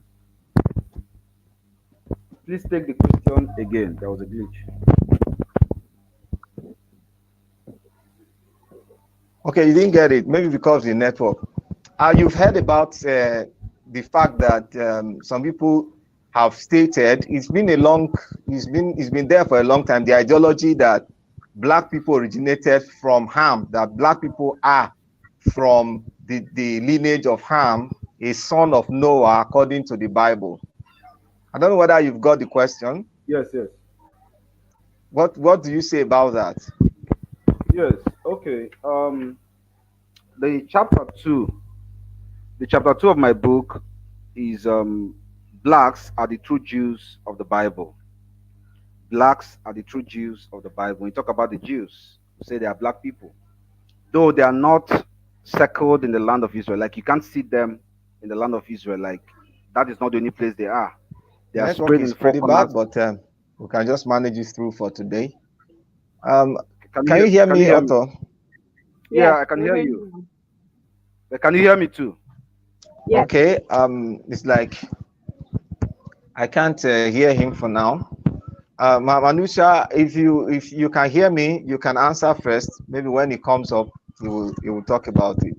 Please take the question again. There was a glitch. Okay, you didn't get it. Maybe because of the network. You've heard about the fact that some people have stated it's been there for a long time. The ideology that black people originated from Ham, that black people are from the lineage of Ham, a son of Noah, according to the Bible. I don't know whether you've got the question. Yes, yes. What do you say about that? Yes. Okay. The chapter two, the chapter two of my book is blacks are the true Jews of the Bible. Blacks are the true Jews of the Bible. When you talk about the Jews, we say they are black people, though they are not settled in the land of Israel. Like you can't see them in the land of Israel. Like that is not the only place they are. They are Network spread in is the four pretty bad, corners. but we can just manage it through for today. Um, Can can you you hear can you me, hear me? Otto? Yeah, Yes, I can we're hear hearing you. you. Can you hear me too? Yes. Okay. It's like I can't hear him for now. Anoushah, if you can hear me, you can answer first. Maybe when he comes up, he will talk about it.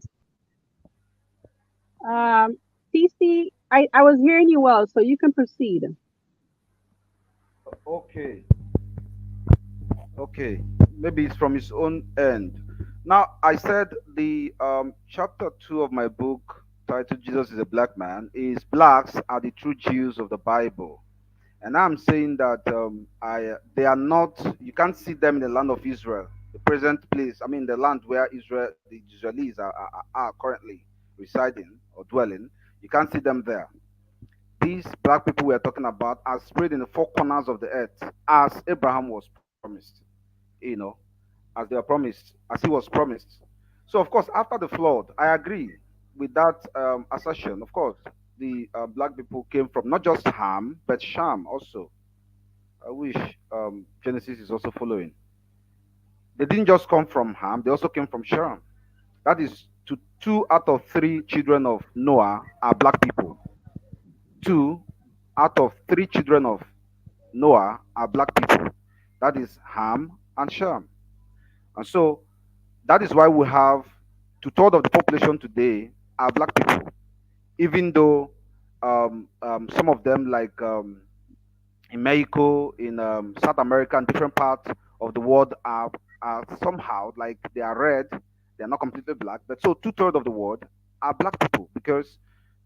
Um, TC, I was hearing you well, so you can proceed. Okay. Okay, maybe it's from his own end. Now, I said the chapter two of my book, titled "Jesus is a Black Man," is blacks are the true Jews of the Bible, and I'm saying that they are not. You can't see them in the land of Israel, the present place. I mean, the land where Israel, the Israelis are currently residing or dwelling. You can't see them there. These black people we are talking about are spread in the four corners of the earth, as Abraham was promised. You know, as they were promised, as he was promised. So, of course, after the flood, I agree with that assertion. Of course, the black people came from not just Ham, but Sham also. I wish Genesis is also following. They didn't just come from Ham, they also came from Sham. That is, two out of three children of Noah are black people. Two out of three children of Noah are black people. That is Ham and Shem. And so that is why we have two-thirds of the population today are black people, even though some of them, like in Mexico, in South America, and different parts of the world are somehow like they are red. They are not completely black, but so two-thirds of the world are black people because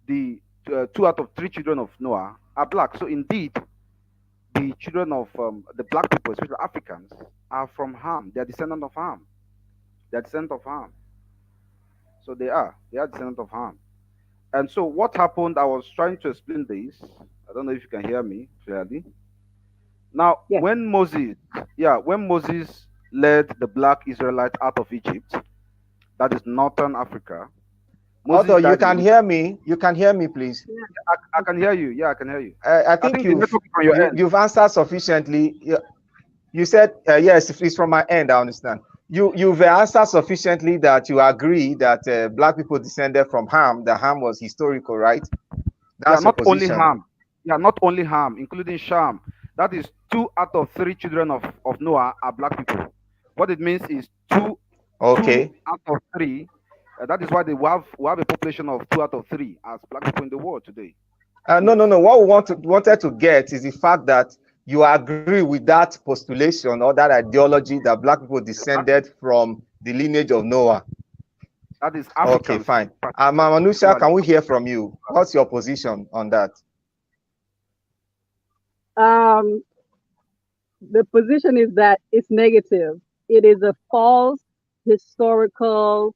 the two out of three children of Noah are black. So indeed, the children of the black people, especially Africans, are from Ham. They are descendants of Ham. They are descendants of Ham. So they are descendants of Ham. And so what happened? I was trying to explain this. I don't know if you can hear me clearly. Now, Yes. when Moses led the black Israelites out of Egypt, that is northern Africa. Moses Although you died in can the. hear me, you can hear me, please. I can hear you. Yeah, I can hear you. I I think think the network is on your end. you've answered sufficiently. You said yes, if it's from my end. I understand. You've answered sufficiently that you agree that black people descended from Ham. The Ham was historical, right? Yeah, That's your not only position. Ham. Yeah, not only Ham, including Sham. That is two out of three children of Noah are black people. What it means is two Okay. out of three. That is why we have a population of two out of three as black people in the world today. No, Yes. no, no. What we wanted to get is the fact that you agree with that postulation or that ideology that black people Exactly. descended from the lineage of Noah. That is Okay, Africans, fine. Anoushah, particularly can we hear Africans. from you? What's your position on that? Um, the position is that it's negative. It is a false historical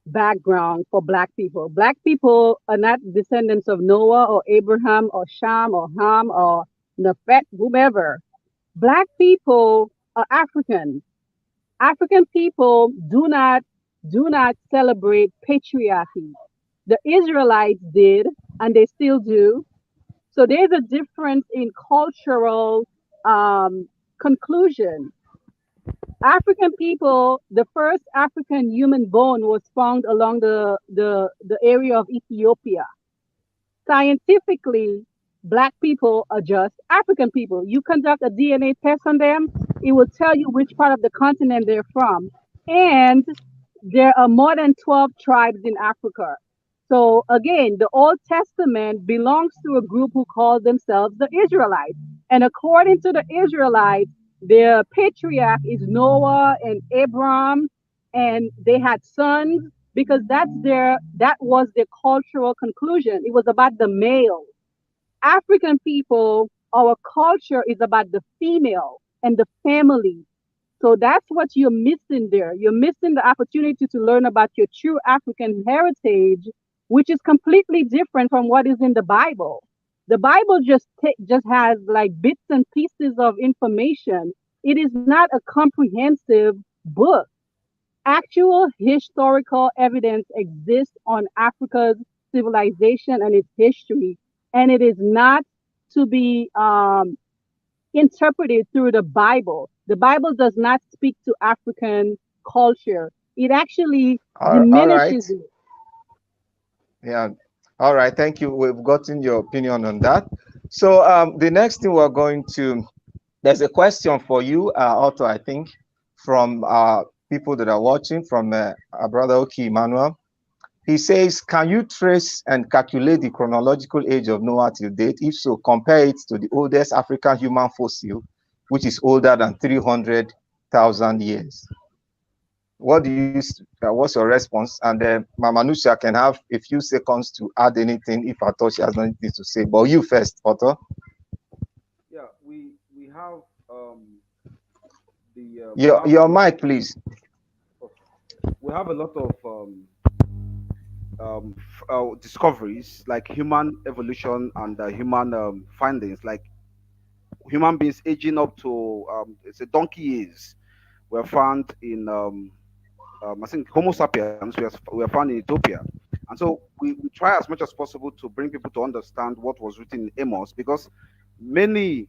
background for Black people. Black people are not descendants of Noah or Abraham or Sham or Ham or Nephet, whomever. Black people are African. African people do not celebrate patriarchy. The Israelites did, and they still do. So there's a difference in cultural conclusion. African people, the first African human bone was found along the area of Ethiopia. Scientifically, black people are just African people. You conduct a DNA test on them, it will tell you which part of the continent they're from. And there are more than 12 tribes in Africa. So again, the Old Testament belongs to a group who call themselves the Israelites. And according to the Israelites, their patriarch is Noah and Abram, and they had sons because that was their cultural conclusion. It was about the male. African people, our culture is about the female and the family. So that's what you're missing there. You're missing the opportunity to learn about your true African heritage, which is completely different from what is in the Bible. The Bible just has like bits and pieces of information. It is not a comprehensive book. Actual historical evidence exists on Africa's civilization and its history, and it is not to be interpreted through the Bible. The Bible does not speak to African culture. It actually All right. diminishes it. Yeah. All right. Thank you. We've gotten your opinion on that. So the next thing we're going to, there's a question for you, Otto, I think, from people that are watching, from our brother Oki Emmanuel. He says, can you trace and calculate the chronological age of Noah till date? If so, compare it to the oldest African human fossil, which is older than 300,000 years. What's your response? And Mama Anoushah can have a few seconds to add anything if I thought she has anything to say. But you first, Otto. Yeah, we have the we Your have your a mic, please. we have a lot of discoveries like human evolution and human findings, like human beings aging up to it's a donkey years were found in I think Homo sapiens we are found in Ethiopia, and so we try as much as possible to bring people to understand what was written in Amos, because many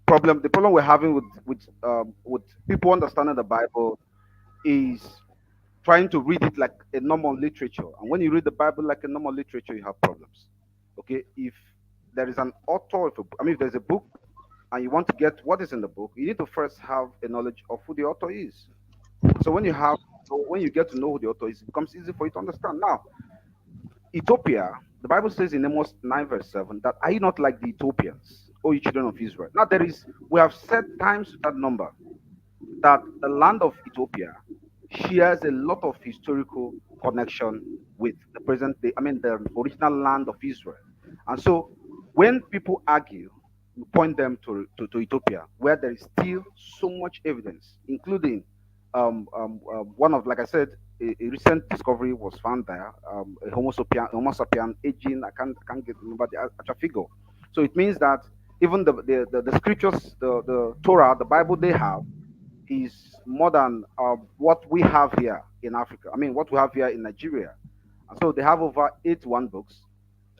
the problem we're having with people understanding the Bible is trying to read it like a normal literature. And when you read the Bible like a normal literature, you have problems. Okay, if there is an author, if there's a book and you want to get what is in the book, you need to first have a knowledge of who the author is. So when you get to know who the author is, it becomes easy for you to understand. Now, Ethiopia, the Bible says in Amos 9 verse 7 that are you not like the Ethiopians, O you children of Israel? Now we have said times that number that the land of Ethiopia shares a lot of historical connection with the present day, I mean, the original land of Israel. And so when people argue, we point them to Ethiopia, where there is still so much evidence, including one of, like I said, a recent discovery was found there, a Homo sapien aging, I can't get remember the actual figure. So it means that even the scriptures, the Torah, the Bible they have, is more than what we have here in Africa. I mean, what we have here in Nigeria. And so they have over 81 books,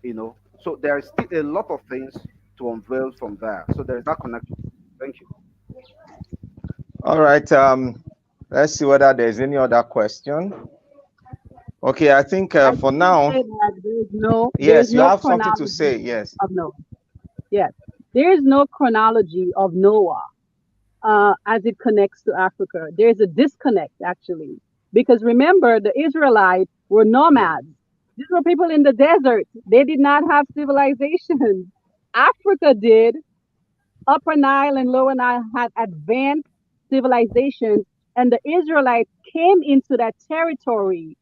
you know. So there is still a lot of things to unveil from there. So there is that connection. Thank you. All right. Let's see whether there's any other question. Okay, I think I for just want to now, say that there is yes, you no have something to chronology say. Yes. of Noah. Yes, there is no chronology of Noah as it connects to Africa. There's a disconnect actually, because remember the Israelites were nomads. These were people in the desert. They did not have civilization. Africa did. Upper Nile and Lower Nile had advanced civilizations, and the Israelites came into that territory,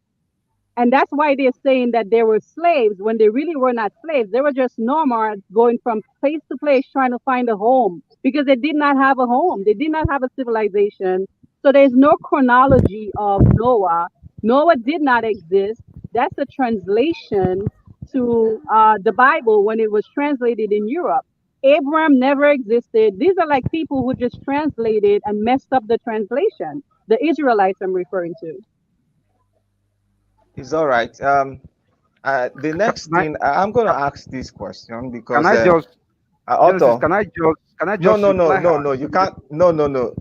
and that's why they're saying that they were slaves when they really were not slaves. They were just nomads going from place to place trying to find a home because they did not have a home. They did not have a civilization. So there's no chronology of Noah. Noah did not exist. That's a translation to the Bible when it was translated in Europe. Abram never existed. These are like people who just translated and messed up the translation. The Israelites I'm referring to. It's all right. The next Can I thing I'm going to ask this question can because I just Genesis? Otto, Can I no, just no, no, reply no, her? no, you can't. No, no, no,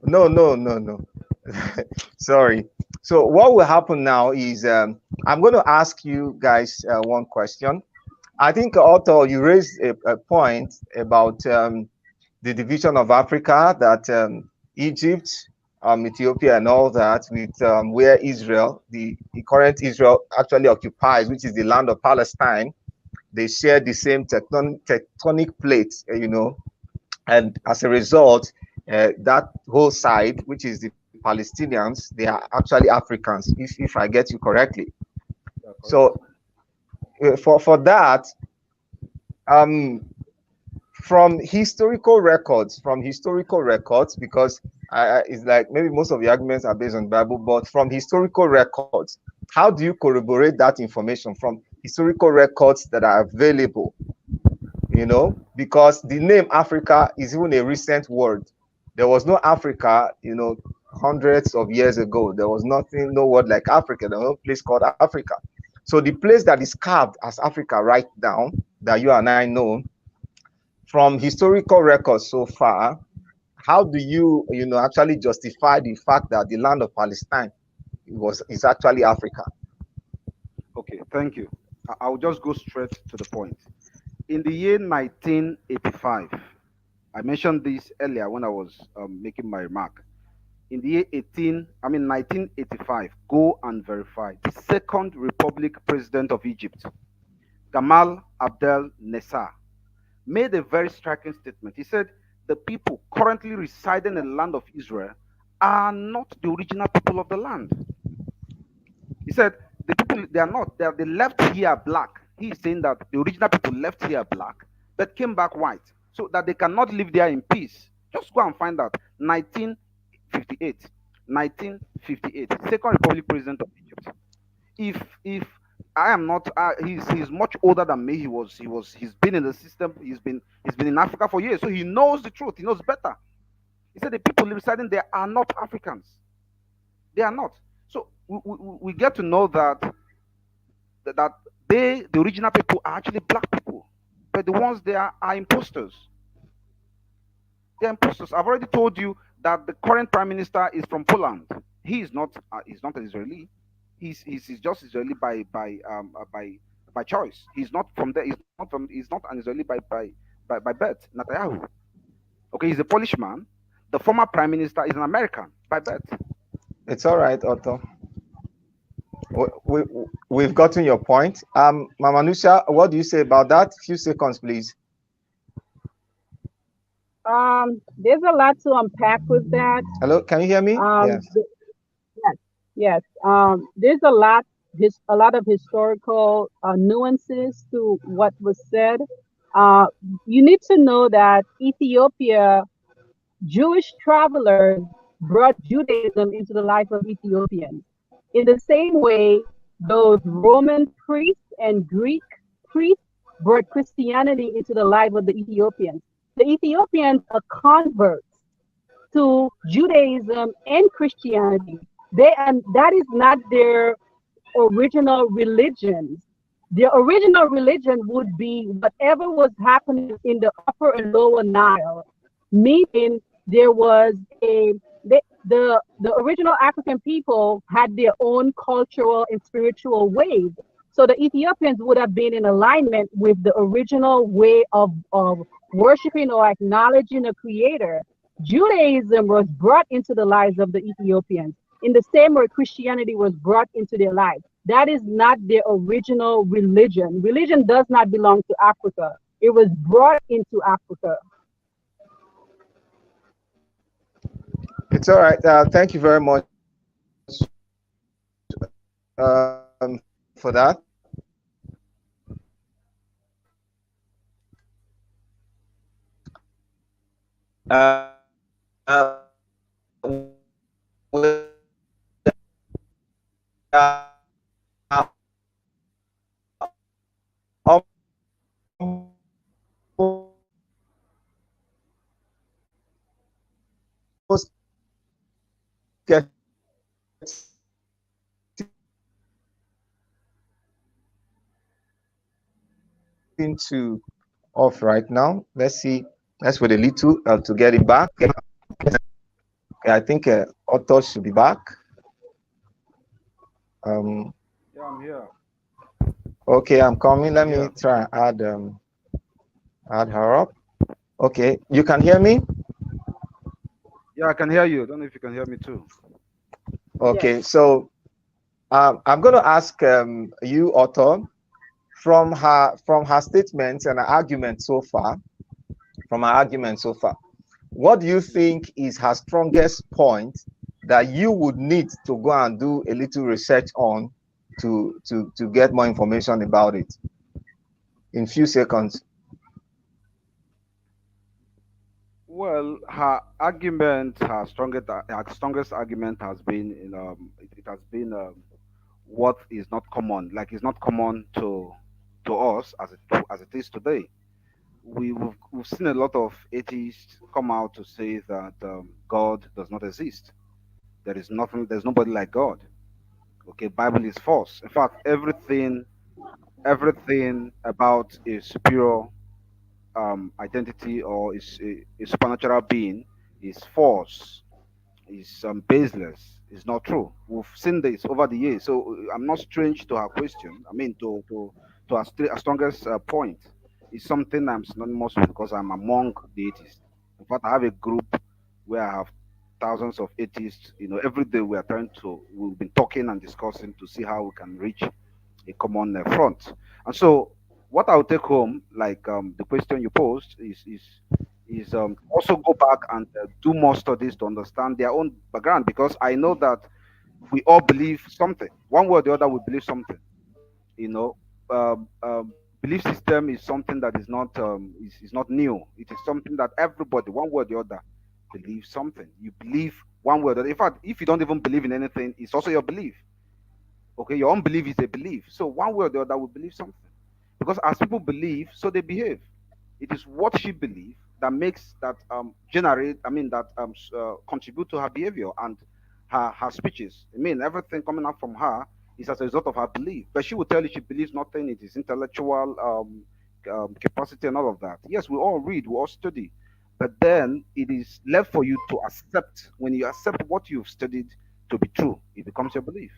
no, no, no, no. Sorry. So what will happen now is I'm going to ask you guys one question. I think Otto, you raised a point about the division of Africa, that Egypt, Ethiopia, and all that, with where Israel, the current Israel, actually occupies, which is the land of Palestine. They share the same tectonic plates, and as a result, that whole side, which is the Palestinians, they are actually Africans, if I get you correctly. Yeah, correct. So for that, um, from historical records, because it's like maybe most of the arguments are based on the Bible, but from historical records, how do you corroborate that information from historical records that are available? Because the name Africa is even a recent word. There was no Africa, hundreds of years ago. There was nothing, no word like Africa. There was no place called Africa. So the place that is carved as Africa right now, that you and I know, from historical records so far, how do you, actually justify the fact that the land of Palestine is actually Africa? Okay, thank you. I'll just go straight to the point. In the year 1985, I mentioned this earlier when I was making my remark. In the year 1985, go and verify. The Second Republic President of Egypt, Gamal Abdel Nasser, made a very striking statement. He said, the people currently residing in the land of Israel are not the original people of the land. He said, the people, they are not, they left here black. He is saying that the original people left here black, but came back white, so that they cannot live there in peace. Just go and find out. 1958. 1958. Second Republic President of Egypt. If I am not, he's much older than me. He's been in the system. He's been in Africa for years, so he knows the truth. He knows better. He said the people residing there are not Africans. They are not. So we get to know that the original people, are actually black people, but the ones there are imposters. They're imposters. I've already told you that the current prime minister is from Poland. He's not an Israeli. He's just Israeli by choice. He's not from there. He's not an Israeli by birth. Netanyahu. Okay, he's a Polish man. The former prime minister is an American by birth. It's all right, Otto. We've gotten your point. Mama Anoushah, what do you say about that? Few seconds, please. There's a lot to unpack with that. Hello, can you hear me? Um, Yes. th- yes, yes. There's a lot of historical nuances to what was said. Uh, you need to know that Ethiopia, Jewish travelers brought Judaism into the life of Ethiopians. In the same way, those Roman priests and Greek priests brought Christianity into the life of the Ethiopians. The Ethiopians are converts to Judaism and Christianity. And that is not their original religions. The original religion would be whatever was happening in the upper and lower Nile, meaning there was the original African people had their own cultural and spiritual ways. So the Ethiopians would have been in alignment with the original way of worshiping or acknowledging a creator. Judaism was brought into the lives of the Ethiopians in the same way Christianity was brought into their lives. That is not their original religion. Religion does not belong to Africa. It was brought into Africa. It's all right. Thank you very much for that. Into off right now. Let's see. Let's wait a little to get it back. Okay, I think Otto should be back. Um, Yeah, I'm here. okay, I'm coming. Let Yeah. me try and add her up. Okay, you can hear me? Yeah, I can hear you. I don't know if you can hear me too. Yes. Okay, so I'm going to ask you, Otto, from her statements and her argument so far, what do you think is her strongest point that you would need to go and do a little research on to get more information about it in few seconds? Well, her strongest argument has been, it has been what is not common. Like it's not common to us as it is today. We've seen a lot of atheists come out to say that God does not exist. There is nothing. There's nobody like God. Okay, Bible is false. In fact, everything about a superior identity or is a supernatural being is false, is baseless, is not true. We've seen this over the years, so I'm not strange to her question. I mean, to her strongest point is something I'm synonymous with because I'm among the atheists. In fact, I have a group where I have thousands of atheists. Every day we've been talking and discussing to see how we can reach a common front. And so, what I'll take home, like the question you posed, is also go back and do more studies to understand their own background, because I know that we all believe something. One way or the other, we believe something. You know, belief system is something that is not new. It is something that everybody, one way or the other, believes something. You believe one way or the other. In fact, if you don't even believe in anything, it's also your belief. Okay, your unbelief is a belief. So one way or the other, we believe something. Because as people believe, so they behave. It is what she believes that makes that generate. I mean that contribute to her behavior and her speeches. I mean everything coming out from her is as a result of her belief. But she will tell you she believes nothing. It is intellectual capacity and all of that. Yes, we all read, we all study, but then it is left for you to accept. When you accept what you've studied to be true, it becomes your belief.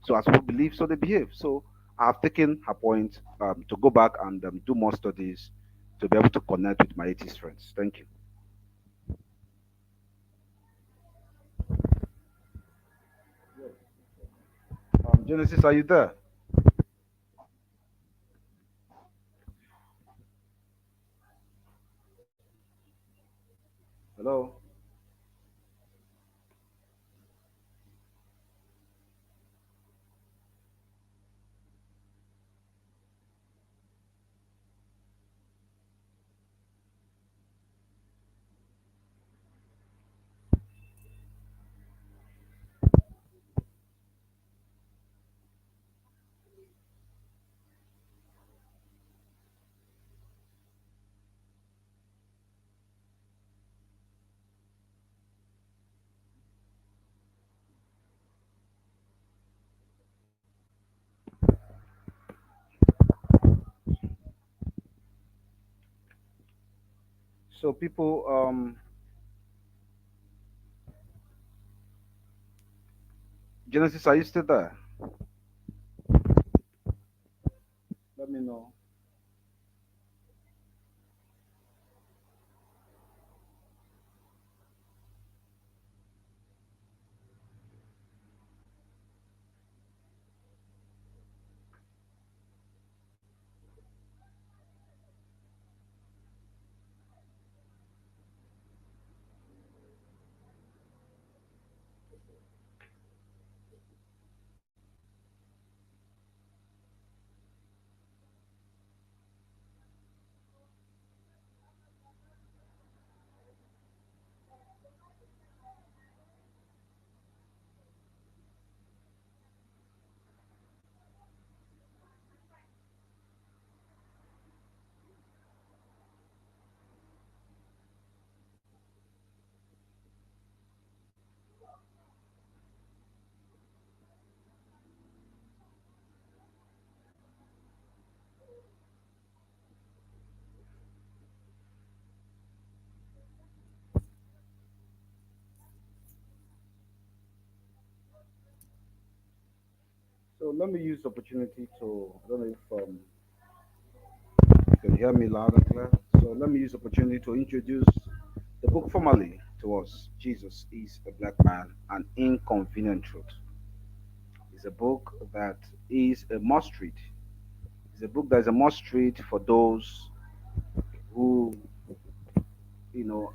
So as people believe, so they behave. So I have taken her point to go back and do more studies to be able to connect with my atheist friends. Thank you. Genesis, are you there? Hello? So, people, Genesis, are you still there? Let me know. So, let me use the opportunity to, I don't know if you can hear me loud and clear. So, let me use the opportunity to introduce the book formally to us. Jesus is a Black Man, an Inconvenient Truth. It's a book that is a must read. It's a book that is a must read for those who,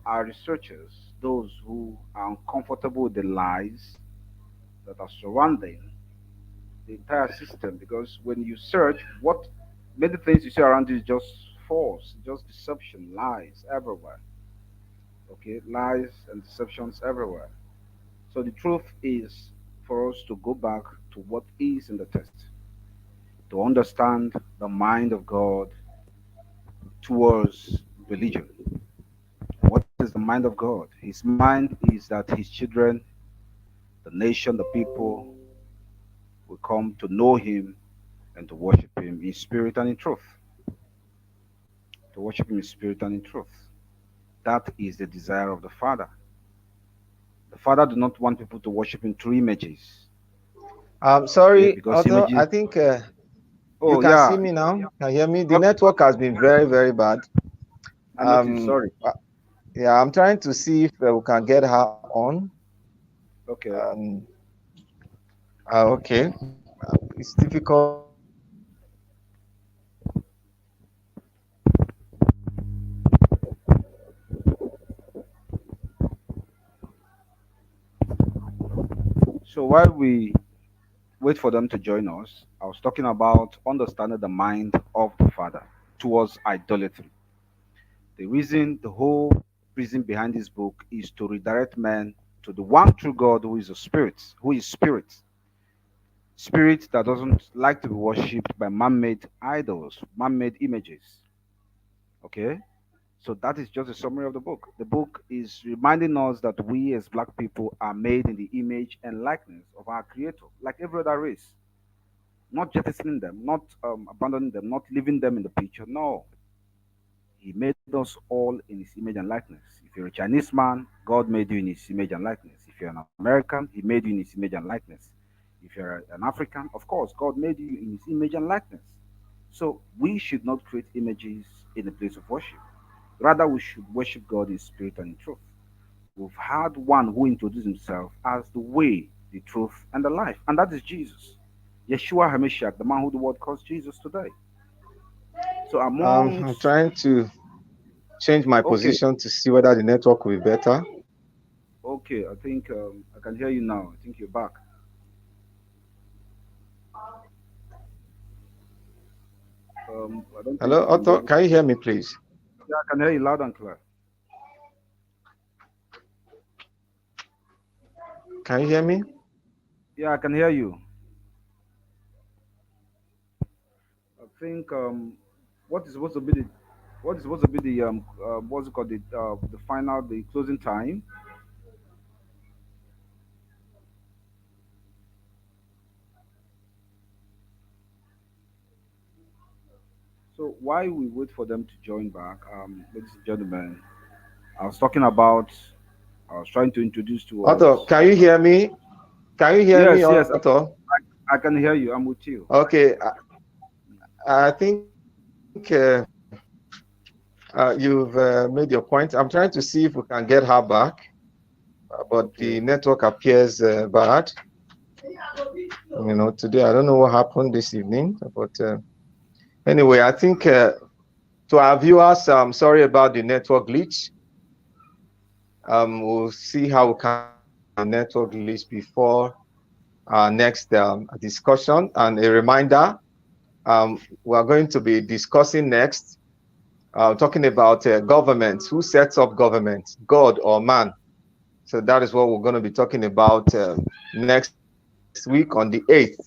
are researchers, those who are uncomfortable with the lies that are surrounding the entire system. Because when you search, what many things you see around you is just false, just deception, lies everywhere. Okay, lies and deceptions everywhere. So the truth is for us to go back to what is in the text, to understand the mind of God towards religion. What is the mind of God? His mind is that his children, the nation, the people, will come to know him and to worship him in spirit and in truth. To worship him in spirit and in truth. That is the desire of the Father. The Father do not want people to worship him through images. Okay, Sorry, because Otto. images. I think you Oh can yeah, see me now. Can you hear me? The okay, network has been very, very bad. I noticed. Sorry. Uh, yeah, I'm trying to see if we can get her on. Okay. Um, okay. It's difficult to get her on. So while we wait for them to join us, I was talking about understanding the mind of the Father towards idolatry. The whole reason behind this book is to redirect man to the one true God who is a spirit, who is spirit. Spirit that doesn't like to be worshipped by man-made idols, man-made images. Okay? So that is just a summary of the book. The book is reminding us that we as black people are made in the image and likeness of our creator, like every other race. Not jettisoning them, not abandoning them, not leaving them in the picture. No, he made us all in his image and likeness. If you're a Chinese man, God made you in his image and likeness. If you're an American, he made you in his image and likeness. If you're an African, of course, God made you in his image and likeness. So we should not create images in a place of worship. Rather, we should worship God in spirit and in truth. We've had one who introduced himself as the way, the truth, and the life, and that is Jesus. Yeshua HaMashiach, the man who the world calls Jesus today. So I'm amongst, trying to change my okay, position to see whether the network will be better. okay, I think I can hear you now. I think you're back. I don't think Hello, you can be Otto, able. can you hear me, please? Yeah, I can hear you loud and clear. Can you hear me? Yeah, I can hear you. I think what is supposed to be the what is supposed to be the what's it called, the final, the closing time. So while we wait for them to join back, ladies and gentlemen, I was talking about, I was trying to introduce to Otto, us. can you hear me? Can you hear me, Yes, yes, Otto? I can hear you. I'm with you. Okay, I think you've made your point. I'm trying to see if we can get her back, but the Okay. network appears bad. Today I don't know what happened this evening, but anyway, I think to our viewers, I'm sorry about the network glitch. We'll see how we can the network glitch before our next discussion. And a reminder, we are going to be discussing next, talking about government. Who sets up government, God or man? So that is what we're going to be talking about next week on the 8th,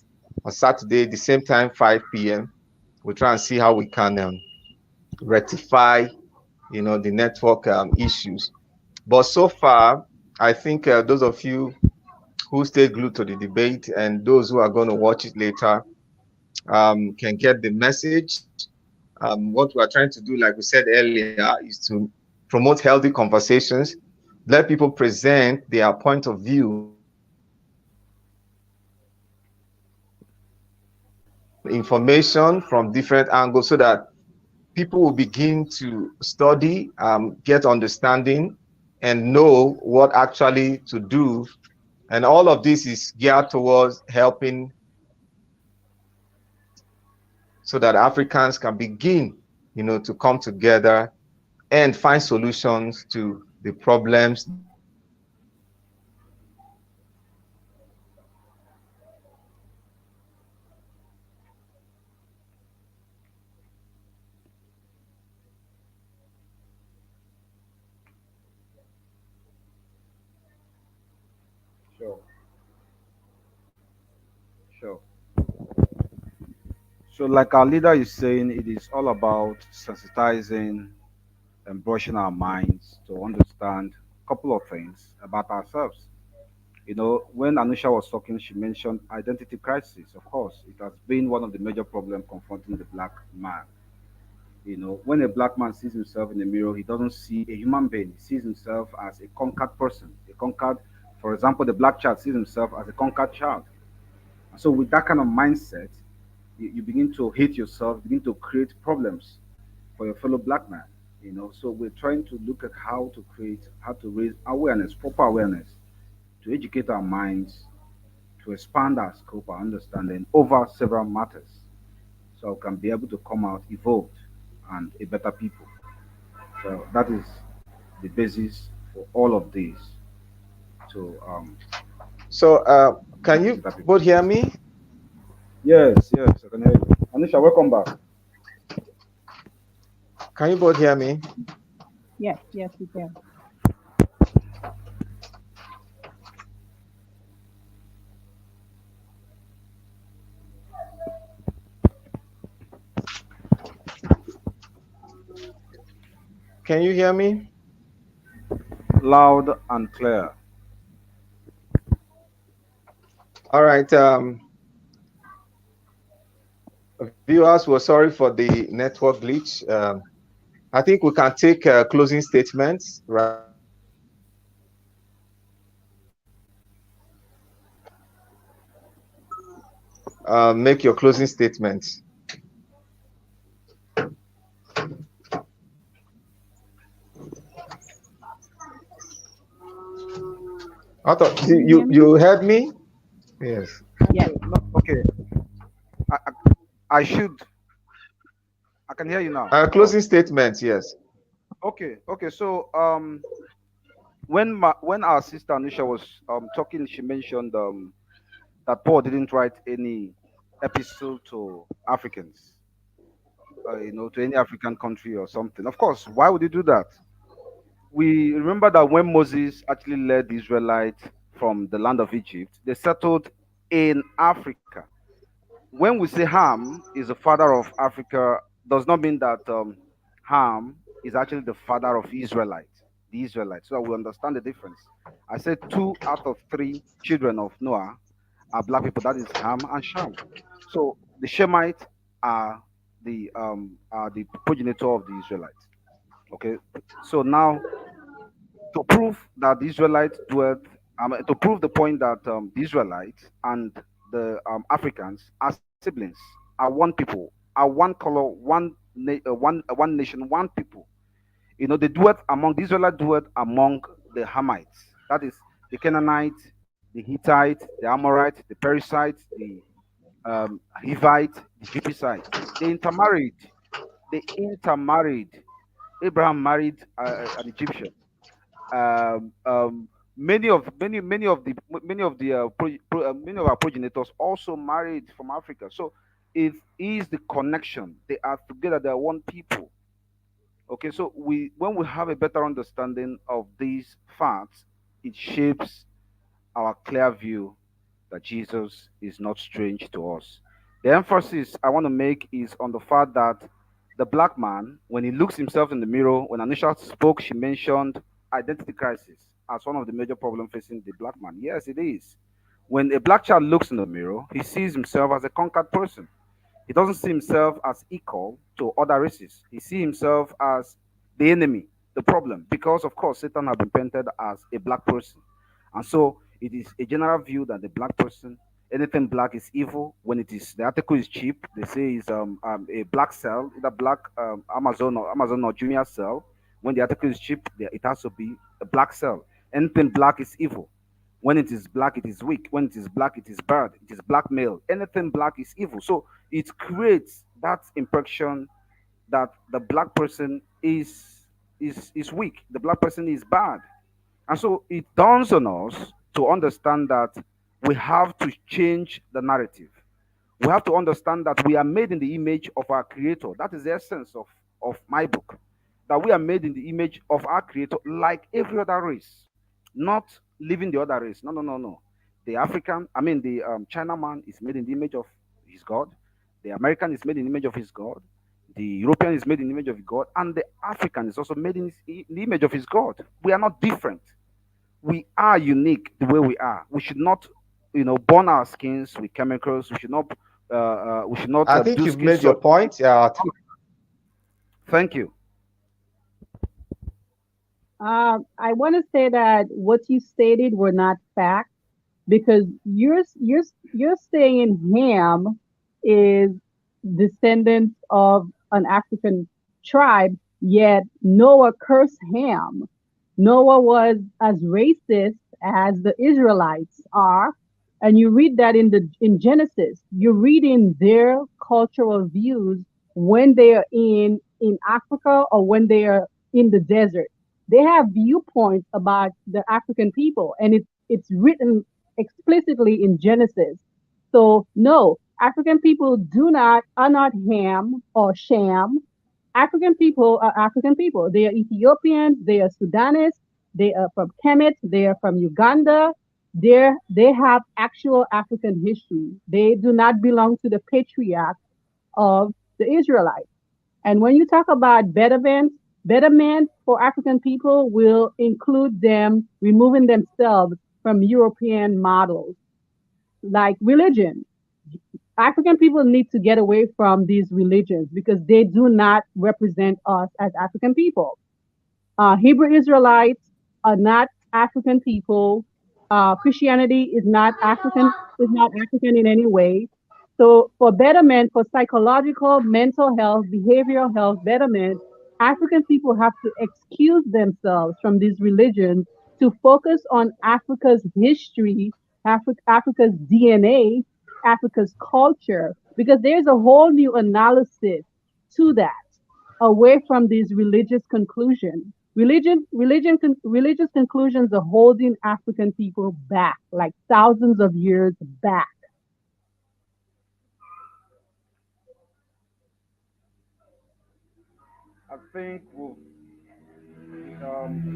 on Saturday, the same time, 5 p.m. We'll try and see how we can rectify, the network issues. But so far, I think those of you who stay glued to the debate and those who are going to watch it later can get the message. What we are trying to do, like we said earlier, is to promote healthy conversations, let people present their point of view, information from different angles, so that people will begin to study, get understanding, and know what actually to do. And all of this is geared towards helping so that Africans can begin, to come together and find solutions to the problems that are facing Sure, sure. So, like our leader is saying, it is all about sensitizing and brushing our minds to understand a couple of things about ourselves. You know, when Anusha was talking, she mentioned identity crisis. Of course, it has been one of the major problems confronting the black man. You know, when a black man sees himself in the mirror, he doesn't see a human being. He sees himself as a conquered person, a conquered, for example, the black child sees himself as a conquered child. So with that kind of mindset, you begin to hate yourself, begin to create problems for your fellow black man. You know, so we're trying to look at how to create, how to raise awareness, proper awareness, to educate our minds, to expand our scope, our understanding over several matters, so we can be able to come out evolved and a better people. So that is the basis for all of these, to so can make you better people. both hear me? Yes, yes, I can hear you. Anisha, welcome back. Can you both hear me? Yes, yes, you can. Can you hear me? Loud and clear. All right, viewers, we're sorry for the network glitch. I think we can take closing statements, right? Make your closing statements. I thought Can you hear me? you heard me. Yes. Yes. Okay, no, okay. I should. I can hear you now. Oh, Closing statements, yes. okay, okay. So when our sister Anisha was talking, she mentioned that Paul didn't write any epistle to Africans, to any African country or something. Of course, why would he do that? We remember that when Moses actually led the Israelites from the land of Egypt, they settled in Africa. When we say Ham is the father of Africa, does not mean that Ham is actually the father of Israelites, the Israelites. So that we understand the difference. I said two out of three children of Noah are black people. That is Ham and Shem. So the Shemites are the progenitor of the Israelites. Okay. So now to prove that the Israelites dwelt, to prove the point that the Israelites and the Africans are siblings, are one people, are one color, one nation, one people. They dwelt among the Israelites dwelt among the Hamites. That is the Canaanites, the Hittite, the Amorite, the Perizzites, the Hivite, the Jebusite. They intermarried. They intermarried. Abraham married an Egyptian. Many of our progenitors also married from Africa. So it is the connection. They are together. They are one people. Okay, so when we have a better understanding of these facts, it shapes our clear view that Jesus is not strange to us. The emphasis I want to make is on the fact that the black man, when he looks himself in the mirror, when Anisha spoke, she mentioned identity crisis as one of the major problems facing the black man. Yes, it is. When a black child looks in the mirror, he sees himself as a conquered person. He doesn't see himself as equal to other races. He sees himself as the enemy, the problem, because of course Satan has been painted as a black person. And so it is a general view that the black person, anything black is evil. When it is the article is cheap, they say is a black cell, either black Amazon or Jumia cell. When the article is cheap, it has to be a black cell. Anything black is evil. When it is black, it is weak. When it is black, it is bad. It is blackmail. Anything black is evil. So it creates that impression that the black person is weak. The black person is bad. And so it dawns on us to understand that we have to change the narrative. We have to understand that we are made in the image of our creator. That is the essence of my book. That we are made in the image of our creator like every other race, not living the other race. No, no, no, no. The African, I mean, the China man is made in the image of his God. The American is made in the image of his God. The European is made in the image of God. And the African is also made in the image of his God. We are not different. We are unique the way we are. We should not, burn our skins with chemicals. We should not I think do you've skin made your surgery. point. Thank you. I want to say that what you stated were not facts because you're saying Ham is descendants of an African tribe, yet Noah cursed Ham. Noah was as racist as the Israelites are, and you read that in Genesis. You're reading their cultural views when they are in Africa or when they are in the desert. They have viewpoints about the African people, and it's written explicitly in Genesis. So no, African people do not are not Ham or Sham. African people are African people. They are Ethiopians, they are Sudanese, they are from Kemet, they are from Uganda. They have actual African history. They do not belong to the patriarch of the Israelites. And when you talk about betterment for African people will include them removing themselves from European models like religion. African people need to get away from these religions because they do not represent us as African people. Hebrew Israelites are not African people. Christianity is not African in any way. So for betterment, for psychological, mental health, behavioral health betterment, African people have to excuse themselves from these religions to focus on Africa's history, Africa's DNA, Africa's culture, because there's a whole new analysis to that, away from these religious conclusions. Religious conclusions are holding African people back, like thousands of years back. I think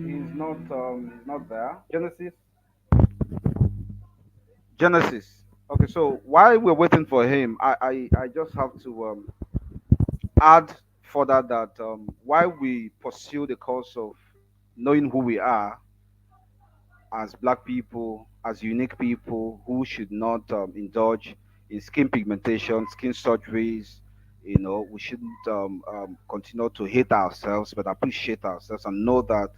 he's not there. Genesis. Okay, so while we're waiting for him, I just have to add further that while we pursue the cause of knowing who we are as black people, as unique people who should not indulge in skin pigmentation, skin surgeries. We shouldn't continue to hate ourselves, but appreciate ourselves and know that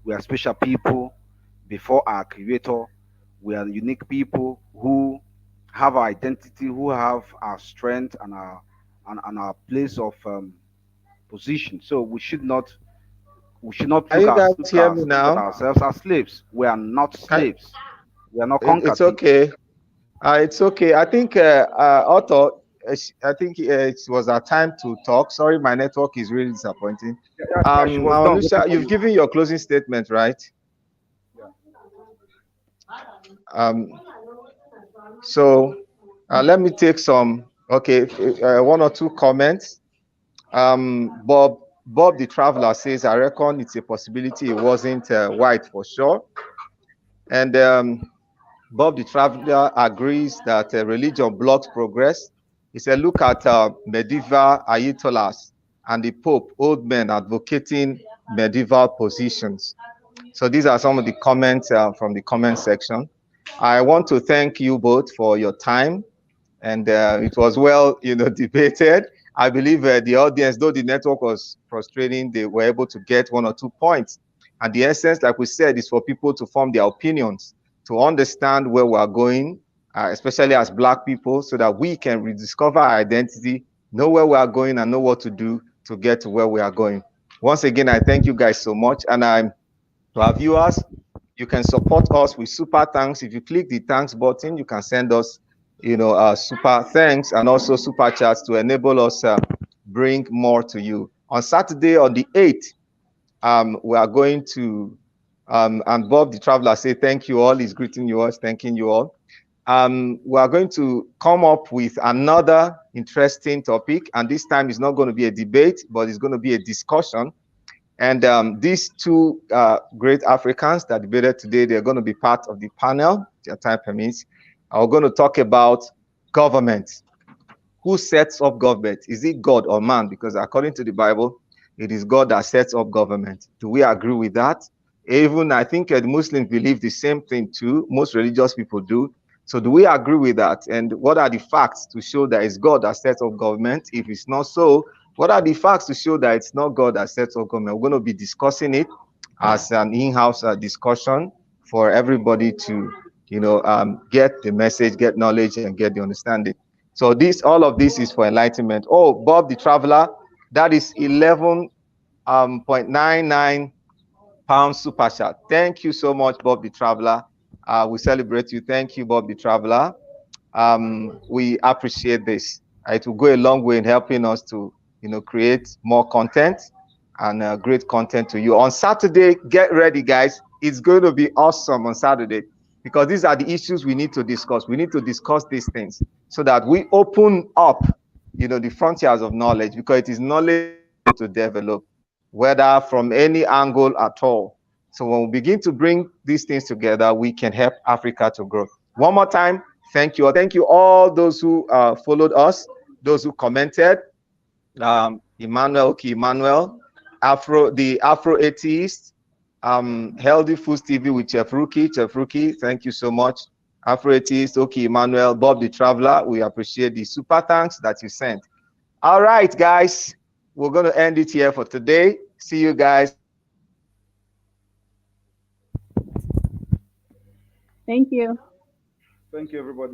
we are special people before our Creator. We are unique people who have our identity, who have our strength and our place of position. So we should not Can you guys look hear me at now? ourselves as slaves. We are not Can, slaves. We are not it's conquered people. okay. It's okay. I think Otto, I think it was our time to talk. Sorry, my network is really disappointing. Yeah, yeah, yeah, she was done waiting Anoushah, for you've you. given your closing statement, right? Yeah. Um, so let me take some, okay, one or two comments. Bob the Traveler says, I reckon it's a possibility it wasn't white for sure. And Bob the Traveler agrees that religion blocks progress. He said, look at medieval Ayatollahs and the Pope, old men advocating medieval positions. So these are some of the comments from the comment section. I want to thank you both for your time, and it was well, debated. I believe the audience, though the network was frustrating, they were able to get one or two points. And the essence, like we said, is for people to form their opinions, to understand where we are going, especially as Black people, so that we can rediscover our identity, know where we are going, and know what to do to get to where we are going. Once again, I thank you guys so much, and to our viewers, you can support us with super thanks. If you click the thanks button, you can send us, super thanks and also super chats to enable us bring more to you. On Saturday, on the 8th, we are going to, and Bob the Traveler say thank you all. He's greeting you all, thanking you all. We are going to come up with another interesting topic, and this time it's not going to be a debate, but it's going to be a discussion. And these two great Africans that debated today, they're going to be part of the panel, their time permits. We're going to talk about government. Who sets up government? Is it God or man? Because according to the Bible, it is God that sets up government. Do we agree with that? Even I think the Muslims believe the same thing too. Most religious people do. So do we agree with that? And what are the facts to show that it's God that sets up government? If it's not so, what are the facts to show that it's not God that sets up government? We're going to be discussing it as an in-house discussion for everybody to, get the message, get knowledge, and get the understanding. So all of this is for enlightenment. Oh, Bob the Traveler, that is 11.99 pounds super chat. Thank you so much, Bob the Traveler. We celebrate you. Thank you, Bob the Traveler. We appreciate this. It will go a long way in helping us to, create more content and great content to you. On Saturday, get ready, guys. It's going to be awesome on Saturday because these are the issues we need to discuss. We need to discuss these things so that we open up, the frontiers of knowledge, because it is knowledge to develop, whether from any angle at all. So when we begin to bring these things together, we can help Africa to grow. One more time, thank you. Thank you all those who followed us, those who commented. Emmanuel, the Afro Atheist, Healthy Foods TV with Chef Rookie, thank you so much. Afro Atheist, okay, Emmanuel, Bob the Traveler, we appreciate the super thanks that you sent. All right, guys, we're going to end it here for today. See you guys on Saturday. Thank you. Thank you, everybody.